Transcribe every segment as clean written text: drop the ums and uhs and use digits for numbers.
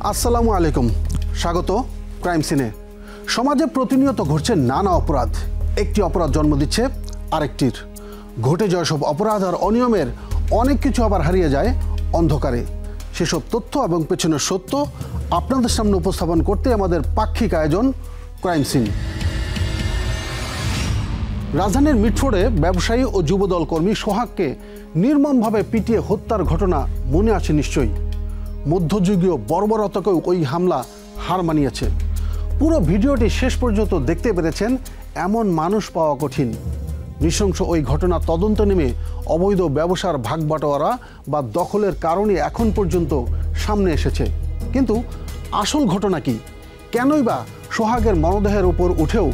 আসসালামু আলাইকুম, স্বাগত ক্রাইম সিনে। সমাজে প্রতিনিয়ত ঘটছে নানা অপরাধ, একটি অপরাধ জন্ম দিচ্ছে আরেকটির। ঘটে যাওয়া সব অপরাধ আর অনিয়মের অনেক কিছু আবার হারিয়ে যায় অন্ধকারে। সেসব তথ্য এবং পেছনের সত্য আপনাদের সামনে উপস্থাপন করতে আমাদের পাক্ষিক আয়োজন ক্রাইম সিন। রাজধানীর মিটফোর্ডে ব্যবসায়ী ও যুবদল কর্মী সোহাগকে নির্মমভাবে পিটিয়ে হত্যার ঘটনা মনে আছে নিশ্চয়ই। মধ্যযুগীয় বর্বরতাকেও ওই হামলা হার মানিয়েছে। পুরো ভিডিওটি শেষ পর্যন্ত দেখতে পেরেছেন এমন মানুষ পাওয়া কঠিন। নৃশংস ওই ঘটনা তদন্ত নেমে অবৈধ ব্যবসার ভাগবাটোয়ারা বা দখলের কারণে এখন পর্যন্ত সামনে এসেছে। কিন্তু আসল ঘটনা কি? কেনই বা সোহাগের মরদেহের উপর উঠেও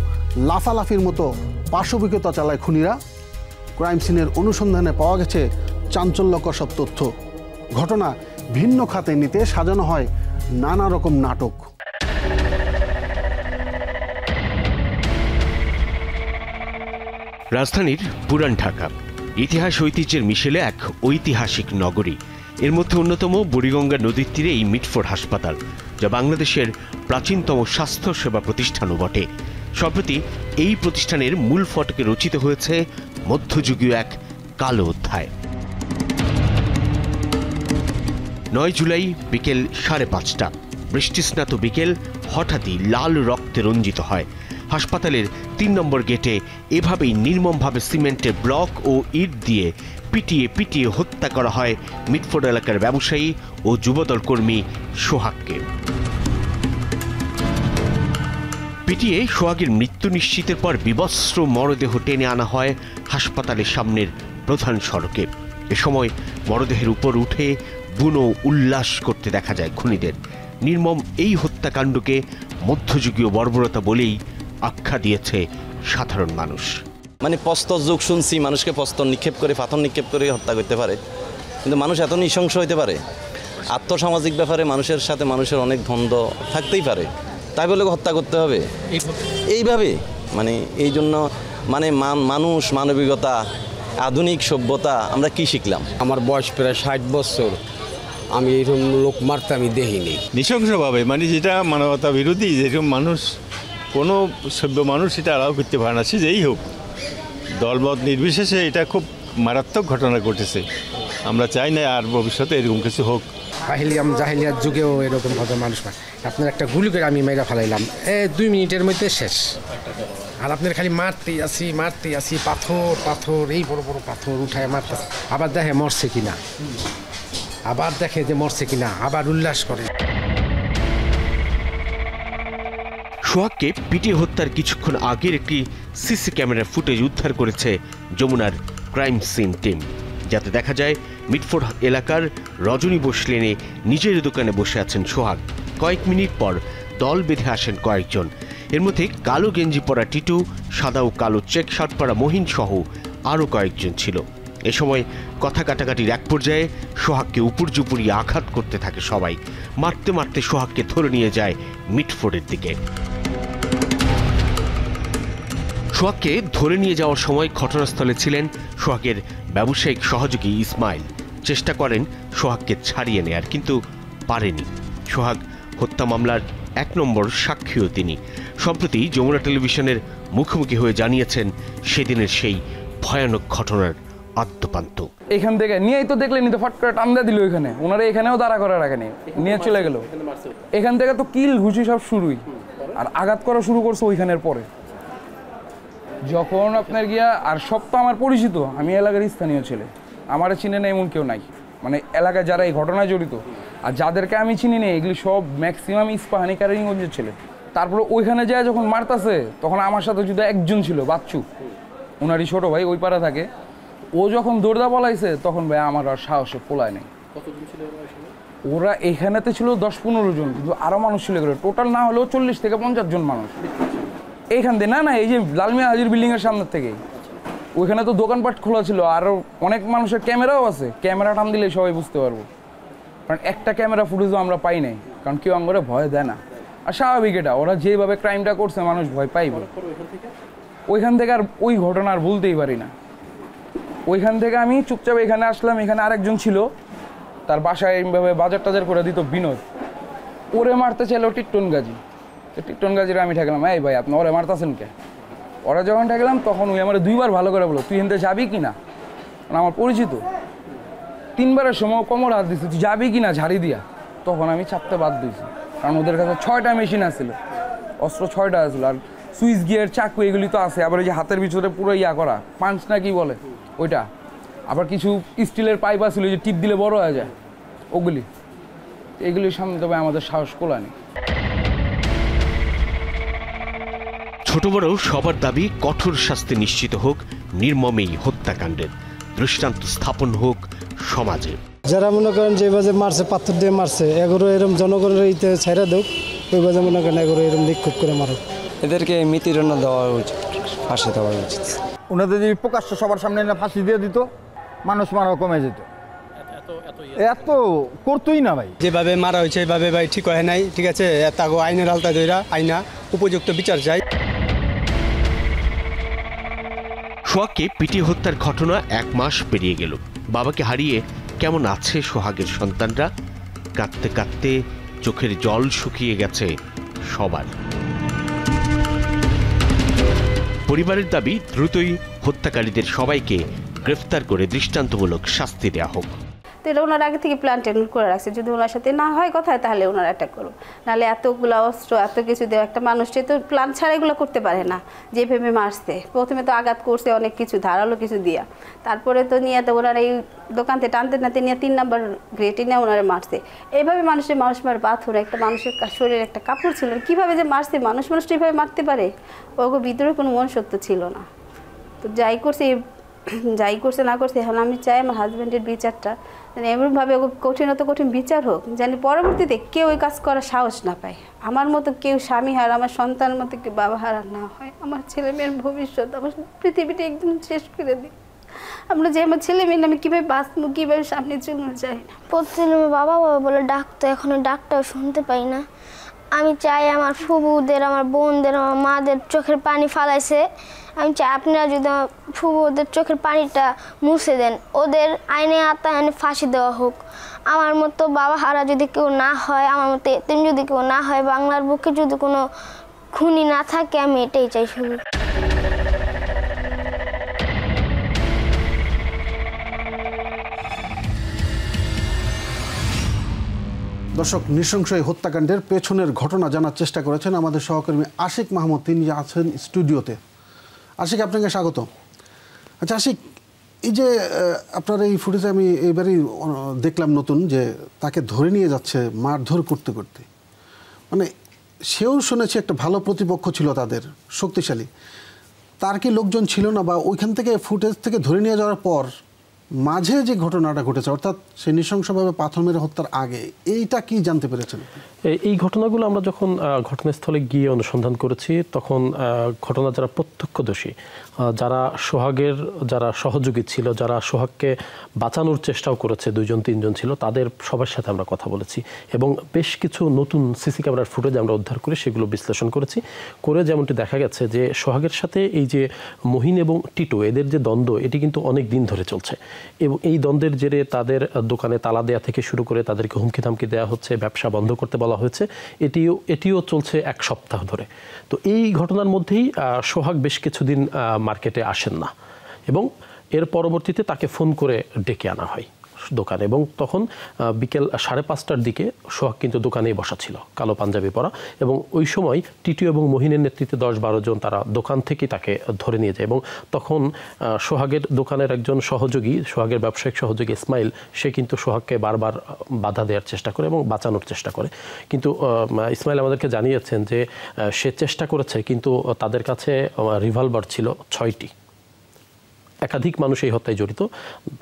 লাফালাফির মতো পাশবিকতা চালায় খুনিরা? ক্রাইম সিনের অনুসন্ধানে পাওয়া গেছে চাঞ্চল্যকর সব তথ্য। ঘটনা ভিন্ন খাতে নিতে সাজানো হয় নানা রকম নাটক। রাজধানীর পুরান ঢাকা ইতিহাস ঐতিহ্যের মিশেলে এক ঐতিহাসিক নগরী। এর মধ্যে অন্যতম বুড়িগঙ্গা নদীর তীরে এই মিটফোর্ড হাসপাতাল, যা বাংলাদেশের প্রাচীনতম স্বাস্থ্য সেবা প্রতিষ্ঠানও বটে। সম্প্রতি এই প্রতিষ্ঠানের মূল ফটকে রচিত হয়েছে মধ্যযুগীয় এক কালো অধ্যায়। 9 জুলাই বিকেল 5:30, বৃষ্টিস্নাত বিকেল হঠাৎই লাল রক্তে রঞ্জিত হয়। হাসপাতালের 3 নম্বর গেটে এভাবেই নির্মমভাবে সিমেন্টের ব্লক ও ইট দিয়ে পিটিয়ে পিটিয়ে হত্যা করা হয় মিটফোর্ড এলাকার ব্যবসায়ী ও যুবদল কর্মী সোহাগকে। পিটিয়ে সোহাগের মৃত্যু নিশ্চিতের পর বিবস্ত্র মরদেহ টেনে আনা হয় হাসপাতালের সামনের প্রধান সড়কে। এ সময় মরদেহের উপর উঠে বুনো উল্লাস করতে দেখা যায় খুনিদের। নির্মম এই হত্যাকাণ্ডকে মধ্যযুগীয় বর্বরতা বলেই আখ্যা দিয়েছে সাধারণ মানুষ। মানে প্রস্তর যুগ শুনছি, মানুষকে প্রস্তর নিক্ষেপ করে পাথর নিক্ষেপ করে হত্যা করতে পারে, কিন্তু মানুষ এত নৃশংস হইতে পারে? আর্থসামাজিক ব্যাপারে মানুষের সাথে মানুষের অনেক দ্বন্দ্ব থাকতেই পারে, তাই বলে হত্যা করতে হবে এইভাবে? মানে এই জন্য মানে মানুষ, মানবিকতা, আধুনিক সভ্যতা আমরা কি শিখলাম? আমার বয়স প্রায় 60 বছর, আমি এরকম লোক মারতে আমি দেখিনি। নৃশংসভাবে, মানে যেটা মানবতা বিরোধী, যেরকম মানুষ কোনো সভ্য মানুষ এটা অ্যালাউ করতে পারে না, সে যেই হোক, দলমত নির্বিশেষে এটা খুব মারাত্মক ঘটনা ঘটেছে। আমরা চাই না আর ভবিষ্যতে এরকম কিছু হোক। জাহিলিয়ার যুগেও এরকম ঘটনা মানুষ পায়। আপনার একটা গুলি করে আমি মেয়েরা ফেলাইলাম, 2 মিনিটের মধ্যে শেষ। আর আপনার খালি মারতেই আসি, পাথর এই বড় বড় পাথর উঠায় মারতেছে। আবার দেখে মরছে কিনা, আবার দেখে যে মরছে কিনা, আবার উল্লাস করে। সোহাগকে পিটিয়ে হত্যার কিছুক্ষণ আগের একটি সিসি ক্যামেরার ফুটেজ উদ্ধার করেছে যমুনার ক্রাইম সিন টিম, যাতে দেখা যায় মিটফোর্ড এলাকার রজনী বোস লেনে নিজের দোকানে বসে আছেন সোহাগ। কয়েক মিনিট পর দল বেঁধে আসেন কয়েকজন। এর মধ্যে কালো গেঞ্জি পরা টিটু, সাদা ও কালো চেক শার্ট পরা মহিন সহ আরও কয়েকজন ছিল। এ সময় কথা কাটাকাটির এক পর্যায়ে সোহাগকে উপর্যুপুরি আঘাত করতে থাকে সবাই। মারতে মারতে সোহাগকে ধরে নিয়ে যায় মিটফোর্ডের দিকে। সোহাগকে ধরে নিয়ে যাওয়ার সময় ঘটনাস্থলে ছিলেন সোহাগের ব্যবসায়িক সহযোগী ইসমাইল। চেষ্টা করেন সোহাগকে ছাড়িয়ে নেয়ার, কিন্তু পারেনি। সোহাগ হত্যা মামলার 1 নম্বর সাক্ষীও তিনি। সম্প্রতি যমুনা টেলিভিশনের মুখোমুখি হয়ে জানিয়েছেন সেদিনের সেই ভয়ানক ঘটনার আদ্যপান্ত। এখান থেকে নিয়েই তো দেখলেনি, তো ফট করে টান্দা দিল এখানে, ওনারা এখানেও দাঁড়া করে রাখেনি, নিয়ে চলে গেল। এখান থেকে তো কিল ঘুষি সব শুরুই, আর আঘাত করা শুরু করছে ওইখানের পরে। যখন আপনার গিয়া, আর সব তো আমার পরিচিত, আমি এলাকার স্থানীয় ছেলে, আমার চিনে না এমন কেউ নাই। মানে এলাকায় যারা এই ঘটনায় জড়িত আর যাদেরকে আমি চিনি না, এগুলি সব ম্যাক্সিমাম ইস্পাহানি কারিগঞ্জের ছেলে। তারপরে ওইখানে যায় যখন মারতাছে, তখন আমার সাথে যদি একজন ছিল, বাচ্চু, ওনারই ছোট ভাই, ওই পাড়া থাকে। ও যখন দৌড়দা বলাইছে, তখন ভাই আমার আর সাহসে পোলায় নেই। ওরা এখানেতে ছিল 10-15 জন, কিন্তু আরও মানুষ ছিল, টোটাল না হলেও 40 থেকে 50 জন মানুষ এইখান থেকে। না, এই যে লালমিয়া হাজির বিল্ডিংয়ের সামনের থেকেই, ওইখানে তো দোকানপাট খোলা ছিল, আরও অনেক মানুষের ক্যামেরাও আছে। ক্যামেরা টান দিলে সবাই বুঝতে পারবো, কারণ একটা ক্যামেরা ফুটেজও আমরা পাই নাই, কারণ কেউ আমরা ভয় দেয় না। আর স্বাভাবিক, এটা ওরা যেভাবে ক্রাইমটা করছে, মানুষ ভয় পাইবে। ওইখান থেকে আর ওই ঘটনা আর ভুলতেই পারি না। ওইখান থেকে আমি চুপচাপ এখানে আসলাম। এখানে আরেকজন ছিল, তার বাসায় এইভাবে বাজার টাজার করে দিত বিনোদ। ওরে মারতে চাইলো টিট্টন গাজী, তো টিট্টন গাজীরা আমি ঠেকলাম, এই ভাই আপনি ওরে মারতেছেন কে? ওরা যখন ঠেকলাম তখন ওই আমার 2বার ভালো করে বলো, তুই এনতে যাবি কি না, আমার পরিচিত। 3বারের সময় কোমর হাত দিচ্ছে, তুই যাবি কি না ঝাড়ি দিয়া। তখন আমি চাপতে বাদ দিয়েছি, কারণ ওদের কাছে 6টা মেশিন আসছিল, অস্ত্র 6টা আসছিল, আর সুইচ গিয়ার চাকু এগুলি তো আছে। আবার ওই যে হাতের ভিতরে পুরো ইয়া করা পাঞ্চ না কি বলে ওইটা, আবার কিছু স্টিলের পাইপ আসছিল যে টিপ দিলে বড় হয়ে যায়, ওগুলি এগুলির সামনে তবে আমাদের সাহস কোলানি। ছোট বড় সবার দাবি কঠোর শাস্তি নিশ্চিত হোক নির্মম এই হত্যাকাণ্ডের, দৃষ্টান্ত স্থাপন হোক সমাজে। যারা মনে করেন যে বাজে মারছে, পাথর দিয়ে মারছে, এগুলো এরকম জনগণের ইতে ছাইরা দেখ, ওই বাজে মনে করেন এগুলো এরকম নিক্ষোভ করে মারুক। এদেরকে মৃত্যুদণ্ড দেওয়া উচিত, ফাঁসি দেওয়া উচিত। ওনাদের যদি প্রকাশ্য সবার সামনে না ফাঁসি দিয়ে দিত, মানুষ মারাও কমে যেত। এত করতোই না ভাই। যেভাবে মারা হয়েছে এইভাবে ভাই ঠিক হয় নাই, ঠিক আছে, তাকে আইনের আলতা ধরা আইনা উপযুক্ত বিচার চাই। সোহাগকে পিটিয়ে হত্যার ঘটনা 1 মাস পেরিয়ে গেল। বাবাকে হারিয়ে কেমন আছে সোহাগের সন্তানরা? কাঁদতে কাঁদতে চোখের জল শুকিয়ে গেছে সবার। পরিবারের দাবি দ্রুতই হত্যাকারীদের সবাইকে গ্রেফতার করে দৃষ্টান্তমূলক শাস্তি দেওয়া হোক। তো এটা ওনার আগে থেকে প্ল্যান করে রাখছে, যদি ওনার সাথে না হয় কথায় তাহলে ওনার অ্যাটাক করুন, নাহলে এতগুলো অস্ত্র এত কিছু দেওয়া একটা মানুষকে তো প্ল্যান ছাড়া এগুলো করতে পারে না। যেভাবে মারছে, প্রথমে তো আঘাত করছে অনেক কিছু ধারালো কিছু দিয়া, তারপরে তো নিয়ে তো ওনার এই দোকান থেকে টানতে টানতে নিয়ে 3 নম্বর গ্রেটে নিয়ে ওনারা মারছে। এইভাবে মানুষ মার পাথর, একটা মানুষের শরীরে একটা কাপড় ছিল, কীভাবে যে মারছে, মানুষটা এইভাবে মারতে পারে, ওগো ভিতরে কোনো মনুষ্যত্ব ছিল না। তো যাই করছে না করছে, এখন আমি চাই আমার হাজব্যান্ডের বিচারটা এমনভাবে কঠিন বিচার হোক, জানি পরবর্তীতে কেউ ওই কাজ করার সাহস না পায়। আমার মতো কেউ স্বামী হারা, আমার সন্তানের মতো কেউ বাবা হারা না হয়। আমার ছেলে মেয়ের ভবিষ্যৎ, আমার পৃথিবীটা একদম শেষ করে দিই। আমরা যে আমার ছেলে মেয়ে আমি কীভাবে বাঁচবো, কীভাবে সামনে চলতে চাই না। প্রতিদিন বাবা বাবা বলে ডাকতো, এখনো ডাকটাও শুনতে পাই না। আমি চাই আমার ফুবুদের, আমার বোনদের, আমার মাদের চোখের পানি ফালাইছে, আমি চাই আপনারা যদি আমার ফুবুদের চোখের পানিটা মুছে দেন, ওদের আইনে আইনে ফাঁসি দেওয়া হোক। আমার মতো বাবা হারা যদি কেউ না হয়, আমার মতো এতিম যদি কেউ না হয়, বাংলার বুকে যদি কোনো খুনি না থাকে, আমি এটাই চাই শুধু। দর্শক, নৃশংস এই হত্যাকাণ্ডের পেছনের ঘটনা জানার চেষ্টা করেছেন আমাদের সহকর্মী আশিক মাহমুদ, তিনি আছেন স্টুডিওতে। আশিক, আপনাকে স্বাগত। আচ্ছা আশিক, এই যে আপনার এই ফুটেজে আমি এবারই দেখলাম নতুন, যে তাকে ধরে নিয়ে যাচ্ছে মারধর করতে করতে, মানে সেও শুনেছি একটা ভালো প্রতিপক্ষ ছিল তাদের, শক্তিশালী। তার কি লোকজন ছিল না, বা ওইখান থেকে ফুটেজ থেকে ধরে নিয়ে যাওয়ার পর মাঝে যে ঘটনাটা ঘটেছে, অর্থাৎ সে নৃশংসভাবে পাথর মেরে হত্যার আগে, এইটা কি জানতে পেরেছেন? এই ঘটনাগুলো আমরা যখন ঘটনাস্থলে গিয়ে অনুসন্ধান করেছি, তখন ঘটনা যারা প্রত্যক্ষদর্শী, যারা সোহাগের যারা সহযোগী ছিল, যারা সোহাগকে বাঁচানোর চেষ্টাও করেছে, 2-3 জন ছিল, তাদের সবার সাথে আমরা কথা বলেছি এবং বেশ কিছু নতুন সিসি ক্যামেরার ফুটেজ আমরা উদ্ধার করে সেগুলো বিশ্লেষণ করেছি। করে যেমনটি দেখা গেছে যে সোহাগের সাথে এই যে মহিন এবং টিটো, এদের যে দ্বন্দ্ব, এটি কিন্তু অনেক দিন ধরে চলছে এবং এই দ্বন্দ্বের জেরে তাদের দোকানে তালা দেওয়া থেকে শুরু করে তাদেরকে হুমকি ধামকি দেওয়া হচ্ছে, ব্যবসা বন্ধ করতে বলা হয়েছে, এটিও চলছে 1 সপ্তাহ ধরে। তো এই ঘটনার মধ্যেই সোহাগ বেশ কিছুদিন মার্কেটে আসেন না এবং এর পরবর্তীতে তাকে ফোন করে ডেকে আনা হয় দোকানে, এবং তখন বিকেল 5:30টার দিকে সোহাগ কিন্তু দোকানেই বসা ছিল, কালো পাঞ্জাবি পরা, এবং ওই সময় টিটু এবং মহিনের নেতৃত্বে 10-12 জন তারা দোকান থেকে তাকে ধরে নিয়ে যায়। এবং তখন সোহাগের দোকানের একজন সহযোগী, সোহাগের ব্যবসায়িক সহযোগী ইসমাইল, সে কিন্তু সোহাগকে বারবার বাধা দেওয়ার চেষ্টা করে এবং বাঁচানোর চেষ্টা করে, কিন্তু ইসমাইল আমাদেরকে জানিয়েছেন যে সে চেষ্টা করেছে, কিন্তু তাদের কাছে রিভলভার ছিল 6টি। একাধিক মানুষ এই হত্যায় জড়িত।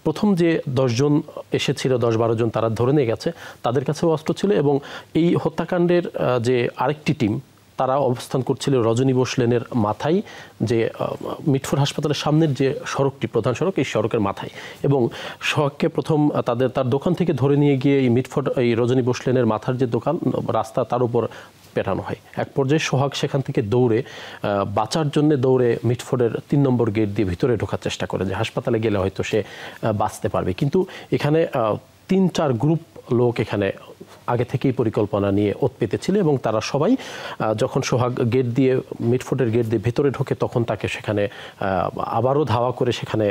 প্রথম যে 10 জন এসেছিল, 10-12 জন তারা ধরে নিয়ে গেছে, তাদের কাছেও অস্ত্র ছিল। এবং এই হত্যাকাণ্ডের যে আরেকটি টিম, তারা অবস্থান করছিল রজনী বোস লেনের মাথায়, যে মিটফোর্ড হাসপাতালের সামনের যে সড়কটি, প্রধান সড়ক, এই সড়কের মাথায়। এবং সোহাগকে প্রথম তার দোকান থেকে ধরে নিয়ে গিয়ে এই রজনী বোস লেনের মাথার যে দোকান, রাস্তা, তার উপর পেটানো হয়। এক পর্যায়ে সোহাগ সেখান থেকে বাঁচার জন্য দৌড়ে মিটফোর্ডের 3 নম্বর গেট দিয়ে ভিতরে ঢোকার চেষ্টা করে, যে হাসপাতালে গেলে হয়তো সে বাঁচতে পারবে। কিন্তু এখানে 3-4 গ্রুপ লোক এখানে আগে থেকেই পরিকল্পনা নিয়ে ওত পেতেছিল এবং তারা সবাই যখন সোহাগ গেট দিয়ে মিটফোর্ডের গেট দিয়ে ভেতরে ঢোকে তখন তাকে সেখানে আবারও ধাওয়া করে সেখানে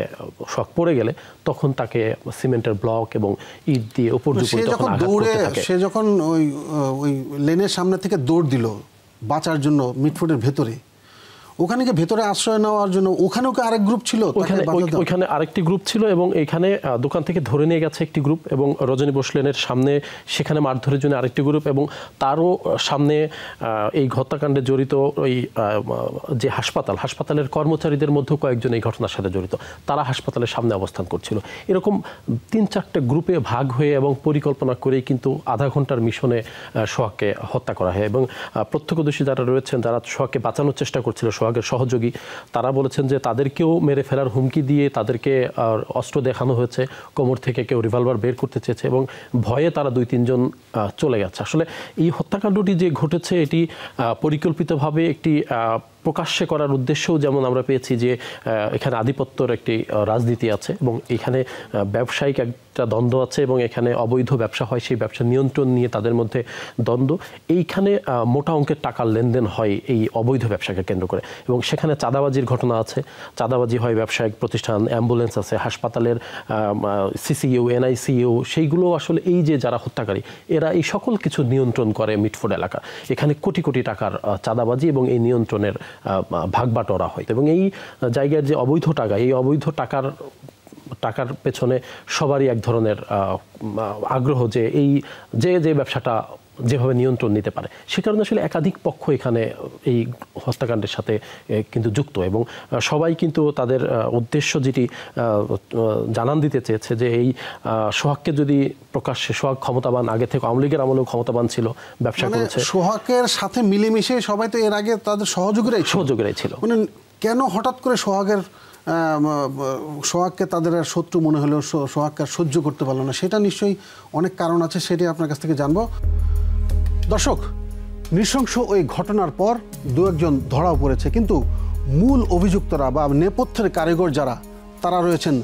সোহাগ পড়ে গেলে তখন তাকে সিমেন্টের ব্লক এবং ইট দিয়ে উপর্যুপরি তখন আঘাত করতে থাকে। সে যখন ওই লেনের সামনে থেকে দৌড় দিল বাঁচার জন্য মিটফোর্ডের ভেতরে, ওখানে কি ভেতরে আশ্রয় নেওয়ার জন্য ওখানেও কি আরেক গ্রুপ ছিল? ওইখানে আরেকটি গ্রুপ ছিল এবং এইখানে দোকান থেকে ধরে নিয়ে গেছে একটি গ্রুপ এবং রজনী বোস লেনের সামনে সেখানে মারধরের জন্য আরেকটি গ্রুপ এবং তারও সামনে এই হত্যাকাণ্ডে জড়িত ওই যে হাসপাতালের কর্মচারীদের মধ্যেও কয়েকজন এই ঘটনার সাথে জড়িত, তারা হাসপাতালের সামনে অবস্থান করছিল। এরকম 3-4টা গ্রুপে ভাগ হয়ে এবং পরিকল্পনা করেই কিন্তু আধা ঘন্টার মিশনে সোহাগকে হত্যা করা হয় এবং প্রত্যক্ষদর্শী যারা রয়েছেন, যারা সোহাগকে বাঁচানোর চেষ্টা করছিল, সোহাগের সহযোগী, তারা বলেছেন যে তাদেরকেও মেরে ফেলার হুমকি দিয়ে তাদেরকে অস্ত্র দেখানো হয়েছে, কোমর থেকে কেউ রিভলভার বের করতে চেয়েছে এবং ভয়ে তারা 2-3 জন চলে গেছে। আসলে এই হত্যাকাণ্ডটি যে ঘটেছে এটি পরিকল্পিতভাবে একটি প্রকাশ্যে করার উদ্দেশ্যও যেমন আমরা পেয়েছি যে এখানে আধিপত্যর একটি রাজনীতি আছে এবং এখানে ব্যবসায়িক একটা দ্বন্দ্ব আছে এবং এখানে অবৈধ ব্যবসা হয়, সেই ব্যবসা নিয়ন্ত্রণ নিয়ে তাদের মধ্যে দ্বন্দ্ব। এইখানে মোটা অঙ্কের টাকার লেনদেন হয় এই অবৈধ ব্যবসাকে কেন্দ্র করে এবং সেখানে চাঁদাবাজির ঘটনা আছে, চাঁদাবাজি হয় ব্যবসায়িক প্রতিষ্ঠান, অ্যাম্বুলেন্স আছে, হাসপাতালের সিসিইউ, এনআইসিইউ, সেইগুলো আসলে এই যে যারা হত্যাকারী এরা এই সকল কিছু নিয়ন্ত্রণ করে মিটফোর্ড এলাকা। এখানে কোটি কোটি টাকার চাঁদাবাজি এবং এই নিয়ন্ত্রণের ভাগবাটোয়ারা হয় এবং এই জায়গার যে অবৈধ টাকা, এই অবৈধ টাকার পেছনে সবারই এক ধরনের আগ্রহ যে এই যে ব্যবসাটা যেভাবে নিয়ন্ত্রণ নিতে পারে। সে কারণে আসলে একাধিক পক্ষ এখানে এই হত্যাকাণ্ডের সাথে কিন্তু যুক্ত এবং সবাই কিন্তু তাদের উদ্দেশ্য যেটি জানান দিতে চেয়েছে যে এই সোহাগকে যদি প্রকাশ্যে, সোহাগ ক্ষমতাবান, আগে থেকে আওয়ামী লীগের আমলেও ক্ষমতাবান ছিল, ব্যবসা করেছে, সোহাগের সাথে মিলেমিশে সবাই তো এর আগে তাদের সহযোগীরাই ছিল, মানে কেন হঠাৎ করে সোহাগকে তাদের শত্রু মনে হলেও সোহাগকে সহ্য করতে পারলো না? সেটা নিশ্চয়ই অনেক কারণ আছে, সেটাই আপনার কাছ থেকে জানবো। দর্শক, নৃশংস ওই ঘটনার পর 2-1 জন ধরাও পড়েছে, কিন্তু মূল অভিযুক্তরা বা নেপথ্যের কারিগর যারা, তারা রয়েছেন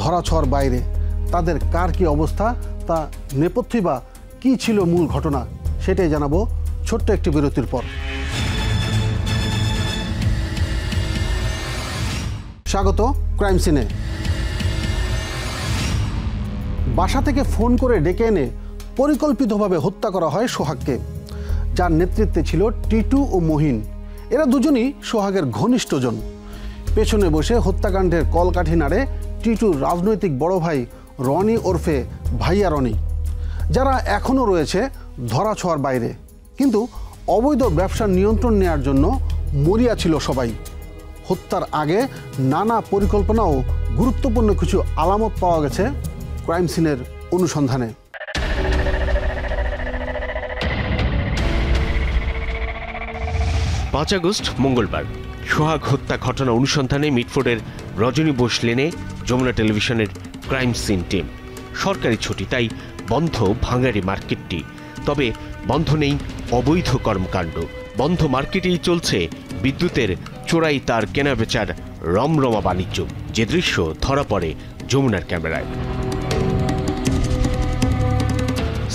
ধরাছোঁয়ার বাইরে। তাদের কার কি অবস্থা, তা নেপথ্যে বা কী ছিল মূল ঘটনা, সেটাই জানাবো ছোট্ট একটি বিরতির পর। স্বাগত ক্রাইম সিনে। বাসা থেকে ফোন করে ডেকে এনে পরিকল্পিতভাবে হত্যা করা হয় সোহাগকে, যার নেতৃত্বে ছিল টিটু ও মহিন। এরা দুজনই সোহাগের ঘনিষ্ঠজন। পেছনে বসে হত্যাকাণ্ডের কলকাঠি নাড়ে টিটুর রাজনৈতিক বড় ভাই রনি ওরফে ভাইয়া রনি, যারা এখনও রয়েছে ধরাছোঁয়ার বাইরে। কিন্তু অবৈধ ব্যবসার নিয়ন্ত্রণ নেওয়ার জন্য মরিয়া ছিল সবাই। হত্যার আগে নানা পরিকল্পনা ও গুরুত্বপূর্ণ কিছু আলামত পাওয়া গেছে ক্রাইম সিনের অনুসন্ধানে। 5 আগস্ট মঙ্গলবার সোহাগ হত্যা ঘটনা অনুসন্ধানে মিটফোর্ডের রজনী বোস লেনে যমুনা টেলিভিশনের ক্রাইম সিন টিম। সরকারি ছুটি, তাই বন্ধ ভাঙাড়ি মার্কেটটি। তবে বন্ধ নেই অবৈধ কর্মকাণ্ড, বন্ধ মার্কেটেই চলছে বিদ্যুতের চোরাই তার কেনাবেচার রমরমা বাণিজ্য, যে দৃশ্য ধরা পড়ে যমুনার ক্যামেরায়।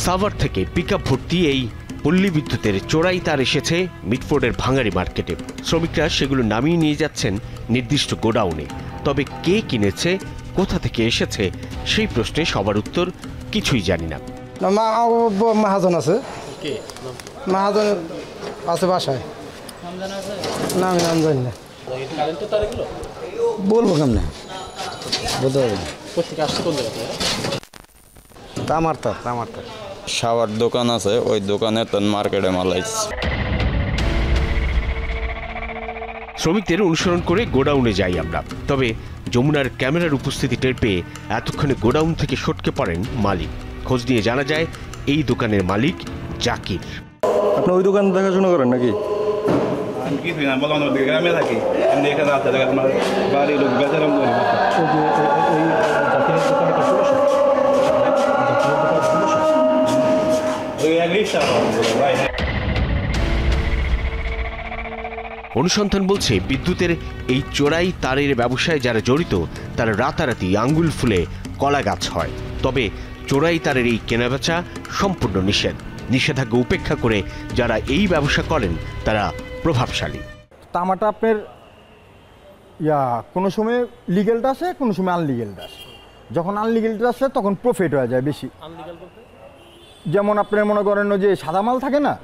সাভার থেকে পিকআপ ভর্তি এই পল্লী বিদ্যুতের চোরাই তার এসেছে মিটফোর্ডের ভাঙাড়ি মার্কেটে। শ্রমিকরা সেগুলো নামিয়ে নিয়ে যাচ্ছেন নির্দিষ্ট গোডাউনে। তবে কে কিনেছে, কোথা থেকে এসেছে, সেই প্রশ্নে সবার উত্তর কিছুই জানি না। মহাজন আছে, মহাজন আছে বাসায়, না আমি নাম জানি না, বলবো কেমনে, বলতে পারবো না। তামারতা শাওয়ার দোকান আছে, ওই দোকানে তো মার্কেটে মালাইছে। শ্রমিকদের অনুসরণ করে গোডাউনে যাই আমরা। তবে যমুনার ক্যামেরার উপস্থিতি টের পেয়ে এতক্ষণে গোডাউন থেকে সটকে পড়েন মালিক। খোঁজ নিয়ে জানা যায় এই দোকানের মালিক জাকির। আপনি ওই দোকান দেখাশোনা করেন নাকি? আমি কিছুই না, বললাম গ্রামে থাকি, এমনি এখানে আছে, আমার বাড়ির লোক বেচারাম করি। অনুসন্ধান বলছে বিদ্যুতের এই চোরাই তারের ব্যবসায় যারা জড়িত তারা রাতারাতি আঙ্গুল ফুলে কলা গাছ হয়। তবে চোরাই তারের এই কেনাবেচা সম্পূর্ণ নিষেধ। নিষেধাজ্ঞা উপেক্ষা করে যারা এই ব্যবসা করেন তারা প্রভাবশালী। তামাটা আপনার কোনো সময় লিগেলটা আসে, কোনো সময় আনলিগেলটা আসে। যখন আনলিগেলটা আসে তখন প্রফিট হয়ে যায় বেশি। যেমন আপনার মনে করেন যে সাদা মাল থাকে না,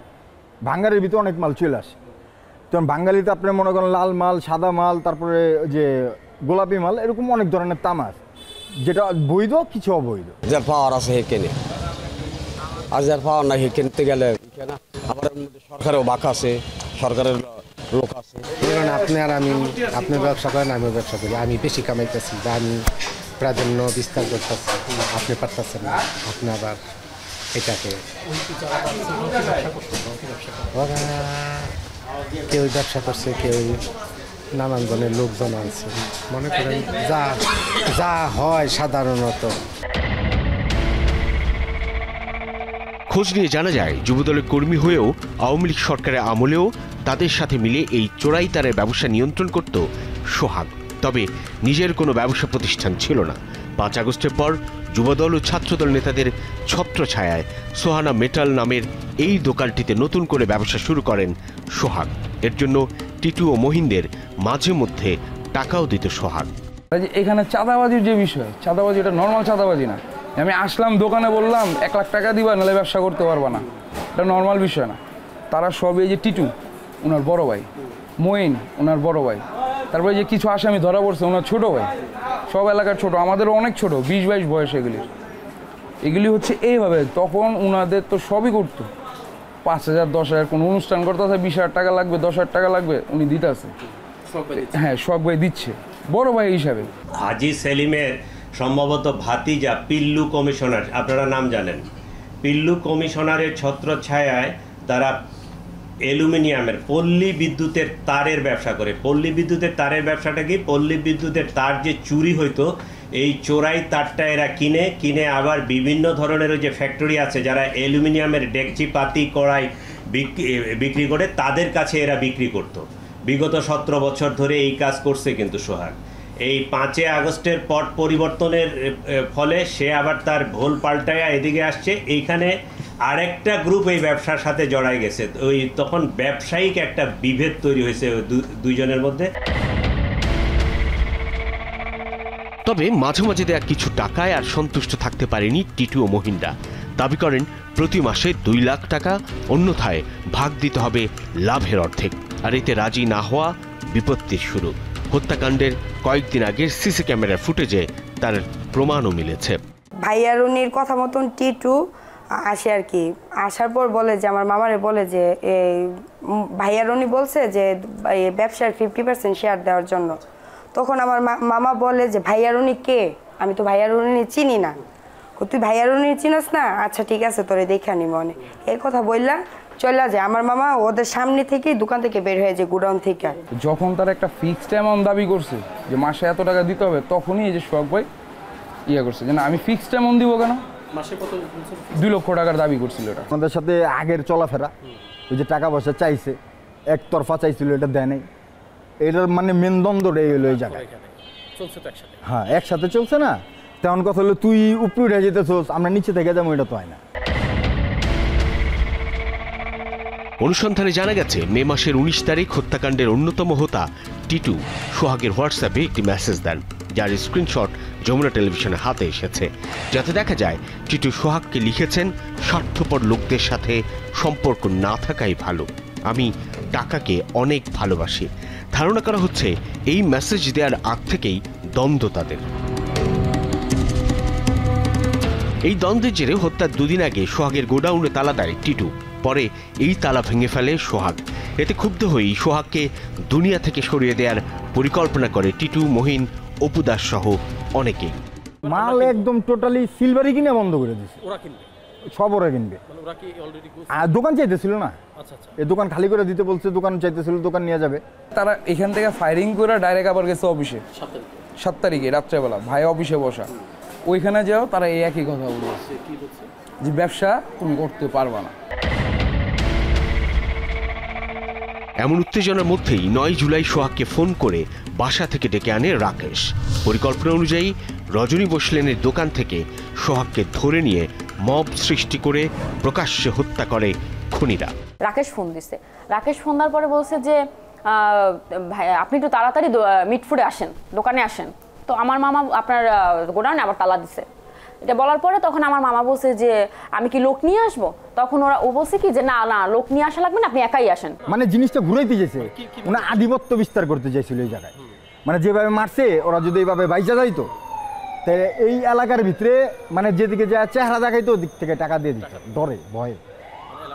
ভাঙ্গারের ভিতরে অনেক মাল চলে আসে। তখন বাঙালিতে আপনার মনে করেন লাল মাল, সাদা মাল, তারপরে যে গোলাপি মাল, এরকম অনেক ধরনের তামা আছে, যেটা বৈধ কিছু অবৈধ। যার পাওয়ার আছে হে কেনে, আর যার পাওয়ার নাই হে কিনতে গেলে আবার সরকারেও বাক আছে, সরকারের লোক আছে। আপনি আর আমি, আপনি ব্যবসা করেন, আমিও ব্যবসা করি। আমি বেশি কামাইতেছি বা আমি প্রাধান্য বিস্তার করতেছি, আপনি পারতেছেন না। আপনি আবার এটাকে কেউ ব্যবসা করছে, কেউ নানান ধরনের লোকজন আছে। মনে করেন যা যা হয় সাধারণত। খোঁজ নিয়ে জানা যায় যুবদলের কর্মী হয়েও আওয়ামী লীগ সরকারের আমলেও তাদের সাথে মিলে এই চোরাই তারের ব্যবসা নিয়ন্ত্রণ করত সোহাগ। তবে নিজের কোনো ব্যবসা প্রতিষ্ঠান ছিল না। 5 আগস্টের পর যুবদল ও ছাত্রদল নেতাদের ছত্রছায়ায় সোহানা মেটাল নামের এই দোকানটিতে নতুন করে ব্যবসা শুরু করেন সোহাগ। এর জন্য টিটু ও মহিনদের মাঝে মধ্যে টাকাও দিত সোহাগ। এখানে চাঁদাবাজির যে বিষয়, চাঁদাবাজি এটা নর্মাল চাঁদাবাজি না। আমি আসলাম দোকানে বললাম 1 লাখ টাকা দিবা, নাহলে ব্যবসা করতে পারবা না, এটা নর্মাল বিষয় না। তারা সব এই যে টিটু ওনার বড় ভাই, মঈন ওনার বড় ভাই, তারপরে যে কিছু আসামি ধরা পড়ছে ওনার ছোট ভাই, সব এলাকার ছোট, আমাদেরও অনেক ছোট, 20-22 বয়স। এগুলি হচ্ছে এইভাবে। তখন ওনাদের তো সবই করতো, 5,000 10,000 কোনো অনুষ্ঠান করতে আছে, 20,000 টাকা লাগবে, 10,000 টাকা লাগবে, উনি দিতে আছে। হ্যাঁ, শখ ভাই দিচ্ছে বড় ভাই হিসাবে। হাজী সেলিমের সম্ভবত ভাতিজা পিল্লু কমিশনার, আপনারা নাম জানেন, পিল্লু কমিশনারের ছত্রছায়ায় তারা অ্যালুমিনিয়ামের পল্লী বিদ্যুতের তারের ব্যবসা করে। পল্লী বিদ্যুতের তারের ব্যবসাটা কি, পল্লী বিদ্যুতের তার যে চুরি হইতো, এই চোরাই তারটা এরা কিনে আবার বিভিন্ন ধরনের ওই যে ফ্যাক্টরি আছে যারা অ্যালুমিনিয়ামের ডেকচি, পাতি, কড়াই বিক্রি করে, তাদের কাছে এরা বিক্রি করত। বিগত 17 বছর ধরে এই কাজ করছে কিন্তু সোহাগ। এই 5 আগস্টের পট পরিবর্তনের ফলে সে আবার তার ভোল পাল্টায়া এদিকে আসছে। এইখানে আরেকটা গ্রুপ এই ব্যবসার সাথে জড়াই গেছে। ওই তখন ব্যবসায়িক একটা বিভেদ তৈরি হয়েছে দুইজনের মধ্যে। তবে মাঝে মাঝে দেয়া কিছু টাকায় আর সন্তুষ্ট থাকতে পারেনি টিটু ও মহিনরা। দাবি করেন প্রতি মাসে 2 লাখ টাকা, অন্যথায় ভাগ দিতে হবে লাভের অর্ধেক। আর এতে রাজি না হওয়া বিপত্তির শুরু। হত্যাকাণ্ডের কয়েকদিন আগের সিসি ক্যামেরার ফুটেজে তার প্রমাণও মিলেছে। ভাইয়ারুনির কথা মতন টিটু আসে আর কি, আসার পর বলে যে আমার মামারে বলে যে এই ভাইয়ারুনি বলছে যে ব্যবসার 50% শেয়ার দেওয়ার জন্য। তখন আমার মামা বলে যে ভাইয়ারুনি কে, আমি তো ভাইয়ারুনি চিনি না। তুই ভাইয়ারুনি চিনস না, আচ্ছা ঠিক আছে তোরে দেখে নি মনে, এই কথা বললা চলে যায়। আমার মামা ওদের সামনে থেকে দোকান থেকে বের হয়ে যায়, গোডাউন থেকে। যখন তার একটা ফিক্সড অ্যামাউন্ট দাবি করছে যে মাসে এত টাকা দিতে হবে, তখনই এই যে সোহাগ ভাই করছে যে না আমি ফিক্সড অ্যামাউন্ট দিব কেন, মাসে কত 2 লক্ষ টাকার দাবি করছিল। এটা আমাদের সাথে আগের চলাফেরা, ওই যে টাকা পয়সা চাইছে, একতরফা চাইছিল, এটা দেয় নাই। এটার মানে মেন দ্বন্দ্বটা এই হলো এই জায়গায়। হ্যাঁ, একসাথে চলছে না। তেমন কথা হলো তুই উপরে উঠে যেতেছোস, আমরা নিচে থেকে যাবো, এটা তো হয় না। অনুসন্ধানে জানা গেছে মে মাসের 19 তারিখ হত্যাকাণ্ডের অন্যতম হোতা টিটু সোহাগের হোয়াটসঅ্যাপে একটি মেসেজ দেন, যার স্ক্রিনশট যমুনা টেলিভিশনের হাতে এসেছে। যাতে দেখা যায় টিটু সোহাগকে লিখেছেন, স্বার্থপর লোকদের সাথে সম্পর্ক না থাকাই ভালো, আমি টাকাকে অনেক ভালোবাসি। ধারণা করা হচ্ছে এই মেসেজ দেওয়ার আগ থেকেই দ্বন্দ্ব তাদের। এই দ্বন্দ্বের জেরে হত্যার 2 দিন আগে সোহাগের গোডাউনে তালা দেয় টিটু। পরে এই তালা ভেঙে ফেলে সোহাগ। এতে ক্ষুব্ধ হয়েই সোহাগকে দুনিয়া থেকে সরিয়ে দেওয়ার পরিকল্পনা করে টিটু, মহিন, অপু দাস সহ অনেকেই। মাল একদম টোটালি সিলভারই কিনে বন্ধ করে দিচ্ছে, ওরা কিনবে, সব ওরা কিনবে। আর দোকান চাইতেছিল না, এই দোকান খালি করে দিতে বলছে, দোকান চাইতেছিল, দোকান নিয়ে যাবে। তারা এখান থেকে ফায়ারিং করে ডাইরেক্ট আবার গেছে অফিসে 7 তারিখে রাত্রেবেলা, ভাই অফিসে বসা। ওইখানে যাও তারা এই একই কথা বলছে যে ব্যবসা তুমি করতে পারবা না। এমন উত্তেজনার মধ্যেই 9 জুলাই সোহাগকে ফোন করে বাসা থেকে ডেকে আনে রাকেশ। পরিকল্পনা অনুযায়ী রজনী বসলেনের দোকান থেকে সোহাগকে ধরে নিয়ে মব সৃষ্টি করে প্রকাশ্যে হত্যা করে খুনিরা। রাকেশ ফোন দিছে, রাকেশ ফোন দেওয়ার পরে বলছে যে ভাই আপনি একটু তাড়াতাড়ি মিটফুডে আসেন, দোকানে আসেন। তো আমার মামা আপনার গোডাউনে আবার তালা দিছে। এটা বলার পরে তখন আমার মামা বলছে যে আমি কি লোক নিয়ে আসবো? তখন ও বলছে কি যে না না লোক নিয়ে আসা লাগবে না, আপনি একাই আসেন। মানে জিনিসটা ঘুরাইতে যেছে, ওরা আধিপত্য বিস্তার করতে চাইছিল এই জায়গায়। মানে যেভাবে মারছে ওরা যদি এইভাবে বাইচা যাইতো, তাহলে এই এলাকার ভিতরে মানে যেদিকে যা চেহারা দেখাইতো ওদিক থেকে টাকা দিয়ে দিত ডরে ভয়ে।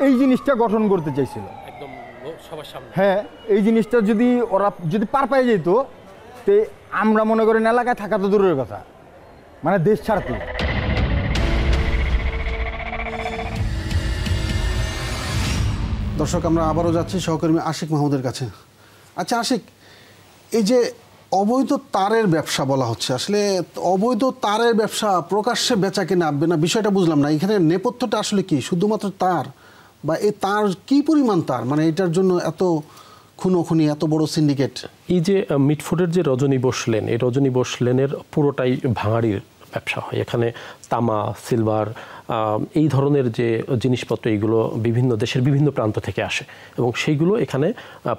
এই জিনিসটা গঠন করতে চাইছিল। হ্যাঁ, এই জিনিসটা যদি ওরা যদি পার পাই যেত, তে আমরা মনে করেন এলাকায় থাকা তো দূরের কথা, মানে দেশ ছাড়তে। দর্শক, আমরা আবারও যাচ্ছি সহকর্মী আশিক মাহমুদের কাছে। আচ্ছা আশিক, এই যে অবৈধ তারের ব্যবসা বলা হচ্ছে, আসলে অবৈধ তারের ব্যবসা প্রকাশ্যে বেচা কেনা না, বিষয়টা বুঝলাম না। এখানে নেপথ্যটা আসলে কি? শুধুমাত্র তার, বা এই তার কি পরিমাণ তার, মানে এটার জন্য এত খুনোখুনি, এত বড় সিন্ডিকেট? এই যে মিটফুডের যে রজনী বসলেন, এই রজনী বসলেনের পুরোটাই ভাঙাড়ির ব্যবসা হয়। এখানে তামা, সিলভার, এই ধরনের যে জিনিসপত্র, এইগুলো বিভিন্ন দেশের বিভিন্ন প্রান্ত থেকে আসে এবং সেইগুলো এখানে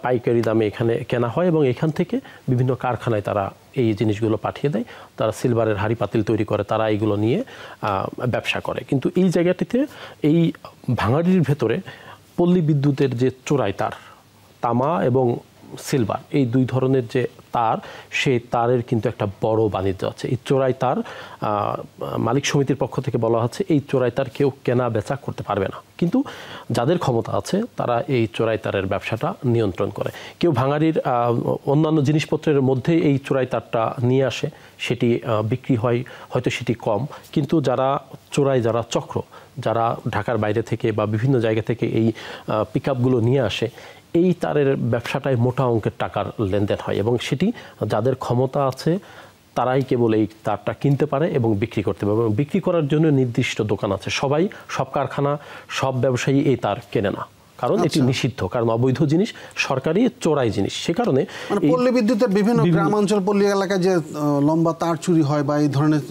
পাইকারি দামে এখানে কেনা হয় এবং এখান থেকে বিভিন্ন কারখানায় তারা এই জিনিসগুলো পাঠিয়ে দেয়। তারা সিলভারের হাঁড়ি পাতিল তৈরি করে, তারা এইগুলো নিয়ে ব্যবসা করে। কিন্তু এই জায়গাটিতে এই ভাঙাড়ির ভেতরে পল্লী বিদ্যুতের যে চোরাই তার, তামা এবং সিলভার, এই দুই ধরনের যে তার, সেই তারের কিন্তু একটা বড় বাণিজ্য আছে। এই চোরাই তার মালিক সমিতির পক্ষ থেকে বলা হচ্ছে এই চোরাই তার কেউ কেনা বেচা করতে পারবে না, কিন্তু যাদের ক্ষমতা আছে তারা এই চোরাই তারের ব্যবসাটা নিয়ন্ত্রণ করে। কেউ ভাঙাড়ির অন্যান্য জিনিসপত্রের মধ্যে এই চোরাই তারটা নিয়ে আসে, সেটি বিক্রি হয়, হয়তো সেটি কম, কিন্তু যারা চোরাই, যারা চক্র, যারা ঢাকার বাইরে থেকে বা বিভিন্ন জায়গা থেকে এই পিকআপগুলো নিয়ে আসে, এই তারের ব্যবসাটায় মোটা অঙ্কের টাকার লেনদেন হয় এবং সেটি যাদের ক্ষমতা আছে তারাই কেবল এই তারটা কিনতে পারে এবং বিক্রি করতে পারে। এবং বিক্রি করার জন্য নির্দিষ্ট দোকান আছে। সব কারখানা, সব ব্যবসায়ী এই তার কেনে না, কারণ এটি নিষিদ্ধ, কারণ অবৈধ জিনিস, সরকারি চোরাই জিনিস। সে কারণে পল্লী বিদ্যুতের বিভিন্ন গ্রামাঞ্চল, পল্লী এলাকায় যে লম্বা তার চুরি হয় বা এই ধরনের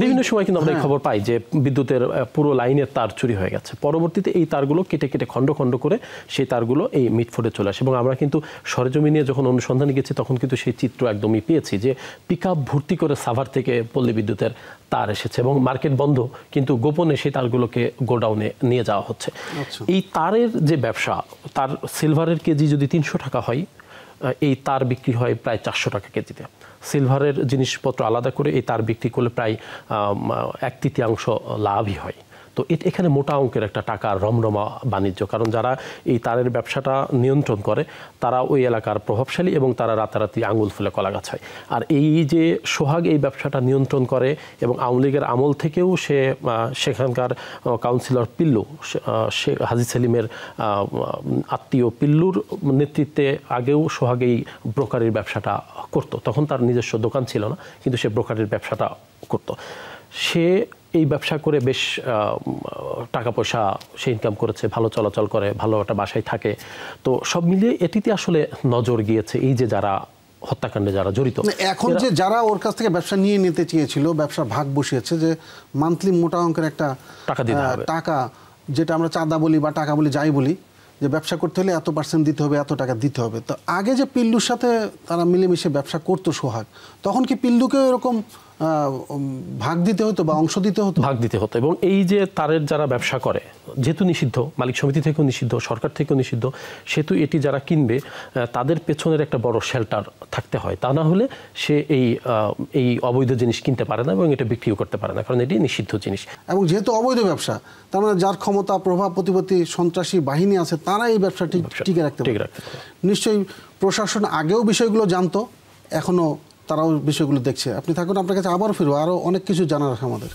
বিভিন্ন সময় কিন্তু আমরা এই খবর পাই যে বিদ্যুতের পুরো লাইনের তার চুরি হয়ে গেছে। পরবর্তীতে এই তারগুলো কেটে কেটে খণ্ড খণ্ড করে সেই তারগুলো এই মিটফুডে চলে আসে এবং আমরা কিন্তু সরেজমিনে যখন অনুসন্ধানে গেছি তখন কিন্তু সেই চিত্র একদমই পেয়েছি যে পিকআপ ভর্তি করে সাভার থেকে পল্লী বিদ্যুতের তার এসেছে এবং মার্কেট বন্ধ, কিন্তু গোপনে সেই তারগুলোকে গোডাউনে নিয়ে যাওয়া হচ্ছে। এই তারের যে ব্যবসা, তার সিলভারের কেজি যদি 300 টাকা হয়, এই তার বিক্রি হয় প্রায় 400 টাকা কেজিতে। সিলভারের জিনিসপত্র আলাদা করে এই তার বিক্রি করলে প্রায় 1/3 লাভই হয়। তো এখানে মোটা অঙ্কের একটা টাকা রমরমা বাণিজ্য, কারণ যারা এই তারের ব্যবসাটা নিয়ন্ত্রণ করে তারা ওই এলাকার প্রভাবশালী এবং তারা রাতারাতি আঙুল ফুলে কলা গাছ হয়। আর এই যে সোহাগ এই ব্যবসাটা নিয়ন্ত্রণ করে এবং আওয়ামী লীগের আমল থেকেও সে সেখানকার কাউন্সিলর পিল্লু, হাজী সেলিমের আত্মীয় পিল্লুর নেতৃত্বে আগেও সোহাগ এই ব্রোকারির ব্যবসাটা করত। তখন তার নিজস্ব দোকান ছিল না, কিন্তু সে ব্রোকারির ব্যবসাটা করত। সে এই ব্যবসা করে বেশ টাকা পয়সা সে ইনকাম করেছে, ভালো চলাচল করে, ভালো একটা বাসায় থাকে। তো সব মিলিয়ে এটিতে আসলে নজর গিয়েছে এই যে যারা হত্যাকাণ্ডে যারা জড়িত। এখন যে যারা ওর কাছ থেকে ব্যবসা নিয়ে নিতে চেয়েছিল, ব্যবসার ভাগ বসিয়েছে যে মান্থলি মোটা অঙ্কের একটা টাকা, যেটা আমরা চাঁদা বলি বা টাকা বলি, যাই বলি, যে ব্যবসা করতে হলে এত % দিতে হবে, এত টাকা দিতে হবে। তো আগে যে পিল্লুর সাথে তারা মিলেমিশে ব্যবসা করতো সোহাগ, তখন কি পিল্লুকেও এরকম ভাগ দিতে হতো বা অংশ দিতে হতো? ভাগ দিতে হতো। এবং এই যে তারের যারা ব্যবসা করে, যেহেতু নিষিদ্ধ, মালিক সমিতি থেকেও নিষিদ্ধ, সরকার থেকেও নিষিদ্ধ, সেহেতু এটি যারা কিনবে তাদের পেছনের একটা বড় শেল্টার থাকতে হয়। তা না হলে সে এই অবৈধ জিনিস কিনতে পারে না এবং এটা বিক্রিও করতে পারে না, কারণ এটি নিষিদ্ধ জিনিস। এবং যেহেতু অবৈধ ব্যবসা, তার মানে যার ক্ষমতা, প্রভাব, প্রতিপত্তি, সন্ত্রাসী বাহিনী আছে, তারা এই ব্যবসা টিকে রাখতে পারে। নিশ্চয়ই প্রশাসন আগেও বিষয়গুলো জানতো, এখনো তারাও বিষয়গুলো দেখছে। আপনি থাকুন, আপনার কাছে আবার ফিরবো, আরও অনেক কিছু জানার আছে আমাদের।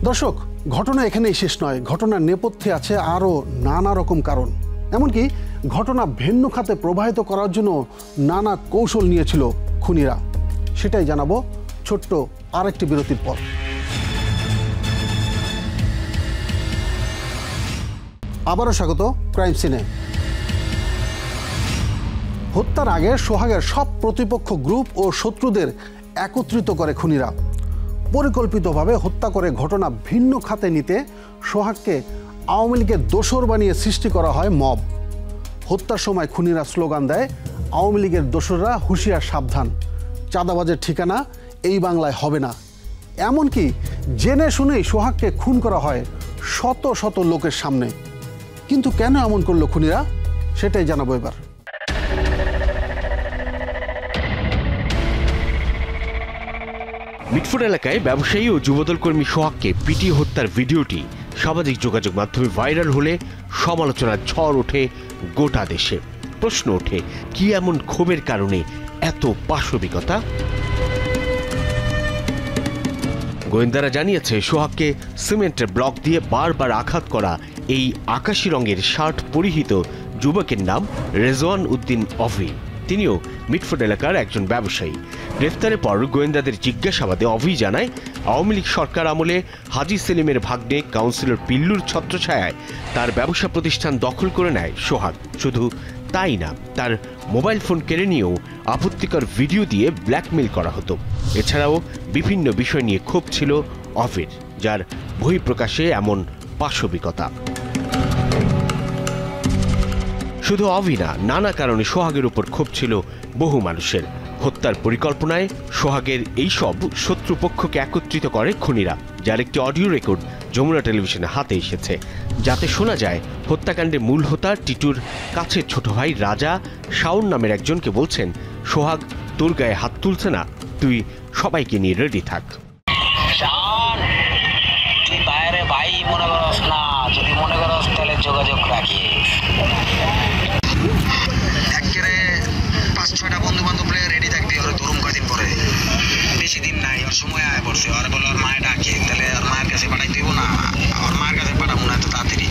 দর্শক, ঘটনা এখানেই শেষ নয়। ঘটনার নেপথ্যে আছে আরও নানা রকম কারণ। এমনকি ঘটনা ভিন্ন খাতে প্রবাহিত করার জন্য নানা কৌশল নিয়েছিল খুনিরা। সেটাই জানাবো ছোট্ট আরেকটি বিরতির পর। আবারও স্বাগত ক্রাইম সিনে। হত্যার আগে সোহাগের সব প্রতিপক্ষ গ্রুপ ও শত্রুদের একত্রিত করে খুনিরা। পরিকল্পিতভাবে হত্যা করে ঘটনা ভিন্ন খাতে নিতে সোহাগকে আওয়ামী লীগের দোসর বানিয়ে সৃষ্টি করা হয় মব। হত্যার সময় খুনিরা স্লোগান দেয়, আওয়ামী লীগের দোসররা হুঁশিয়ার সাবধান, চাঁদাবাজের ঠিকানা এই বাংলায় হবে না। এমনকি জেনে শুনেই সোহাগকে খুন করা হয় শত শত লোকের সামনে। কিন্তু কেন এমন করলো খুনিরা, সেটাই জানাবো এবার। মিটফোর্ড এলাকায় ব্যবসায়ী ও যুবদল কর্মী সোহাগকে পিটিয়ে হত্যার ভিডিওটি সামাজিক যোগাযোগ মাধ্যমে ভাইরাল হলে সমালোচনার ঝড় ওঠে গোটা দেশে। প্রশ্ন ওঠে, কি এমন ক্ষোভের কারণে এত পাশবিকতা? গোয়েন্দারা জানিয়েছে, সোহাগকে সিমেন্টের ব্লক দিয়ে বারবার আঘাত করা এই আকাশি রঙের শার্ট পরিহিত যুবকের নাম রেজওয়ান উদ্দিন অভি। তিনিও মিটফোর্ড এলাকার একজন ব্যবসায়ী। গ্রেফতারের পর গোয়েন্দাদের জিজ্ঞাসাবাদে অভি জানায়, আওয়ামী লীগ সরকার আমলে হাজী সেলিমের ভাগ্নে কাউন্সিলর পিল্লুর ছত্রছায়ায় তার ব্যবসা প্রতিষ্ঠান দখল করে নেয় সোহাগ। শুধু তাই না, তার মোবাইল ফোন কেড়ে নিয়েও আপত্তিকর ভিডিও দিয়ে ব্ল্যাকমেল করা হতো। এছাড়াও বিভিন্ন বিষয় নিয়ে ক্ষোভ ছিল অভির, যার বহিঃপ্রকাশে এমন পাশবিকতা। শুধু অভি না, নানা কারণে সোহাগের উপর ক্ষোভ ছিল বহু মানুষের। হত্যার পরিকল্পনায় সোহাগের এইসব শত্রুপক্ষকে একত্রিত করে খুনিরা, যার একটি অডিও রেকর্ড যমুনা টেলিভিশনের হাতে এসেছে, যাতে শোনা যায় হত্যাকাণ্ডে মূল হোতা টিটুর কাছের ছোট ভাই রাজা শাওন নামের একজনকে বলছেন, সোহাগ তোর গায়ে হাত তুলছে না, তুই সবাইকে নিয়ে রেডি থাক। তুই বাইরে ভাই মনে করস না, যদি মনে করস তাহলে যোগাযোগ রাখিস। একেবারে 5-6টা বন্ধু বান্ধব রেডি থাকবি, ওরা ধরুম কয়দিন পরে, বেশি দিন নাই, ওর সময় আয় পড়ছে। ওরা বলে ওর মায়ের ডাকে, তাহলে ওর মায়ের কাছে পাঠাই দিব না, ওর মায়ের কাছে পাঠাবো না এত তাড়াতাড়ি।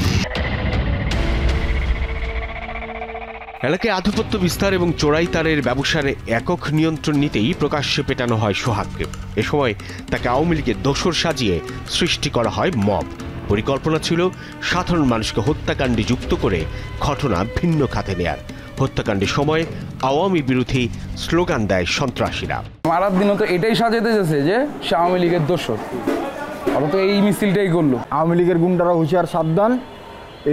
এলাকায় আধিপত্য বিস্তার এবং চোরাই তারের ব্যবসার একক নিয়ন্ত্রণ নিতেই প্রকাশ্যে পেটানো হয় সোহাগকে। এ সময় তাকে আওয়ামী লীগের দোসর সাজিয়ে সৃষ্টি করা হয় মব। পরিকল্পনা ছিল সাধারণ মানুষকে হত্যাকাণ্ডে যুক্ত করে ঘটনা ভিন্ন খাতে নেয়ার। হত্যাকাণ্ডের সময় আওয়ামী বিরোধী স্লোগান দেয় সন্ত্রাসীরা। মারার দিনও তো এটাই সাজাতে যাচ্ছে যে সে আওয়ামী লীগের দোসর, ওরা তো এই মিছিলটাই করলো। আওয়ামী লীগের গুন্ডারা হুঁশিয়ার সাবধান,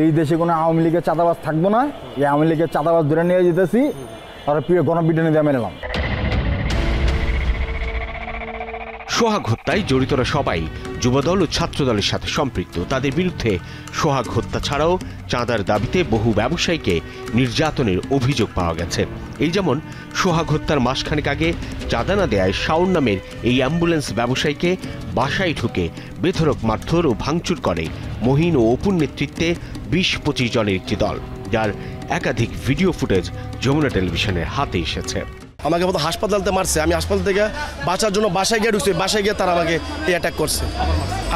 এই দেশে কোনো আওয়ামী লীগের চাঁদাবাজ থাকবো না, এই আওয়ামী লীগের চাঁদাবাজ ধরে নিয়ে যেতেছি, আর প্রিয় গণপিটুনি দিয়ে মেলাম। সোহাগ হত্যায় জড়িতরা সবাই যুবদল ও ছাত্রদলের সাথে সম্পৃক্ত। তাদের বিরুদ্ধে সোহাগ হত্যা ছাড়াও চাঁদার দাবিতে বহু ব্যবসায়ীকে নির্যাতনের অভিযোগ পাওয়া গেছে। এই যেমন সোহাগ হত্যার মাসখানেক আগে চাঁদা না দেয়ায় শাওন নামের এই অ্যাম্বুলেন্স ব্যবসায়ীকে বাসায় ঢুকে বেধড়ক মারধর ও ভাঙচুর করে মহিন ও অপুর নেতৃত্বে 20-25 জনের একটি দল, যার একাধিক ভিডিও ফুটেজ যমুনা টেলিভিশনের হাতে এসেছে। আমাকে মতো হাসপাতালতে মারছে, আমি হাসপাতাল থেকে বাঁচার জন্য বাসায় গিয়ে ঢুকছি, বাসায় গিয়ে তারা আমাকে এই অ্যাটাক করছে,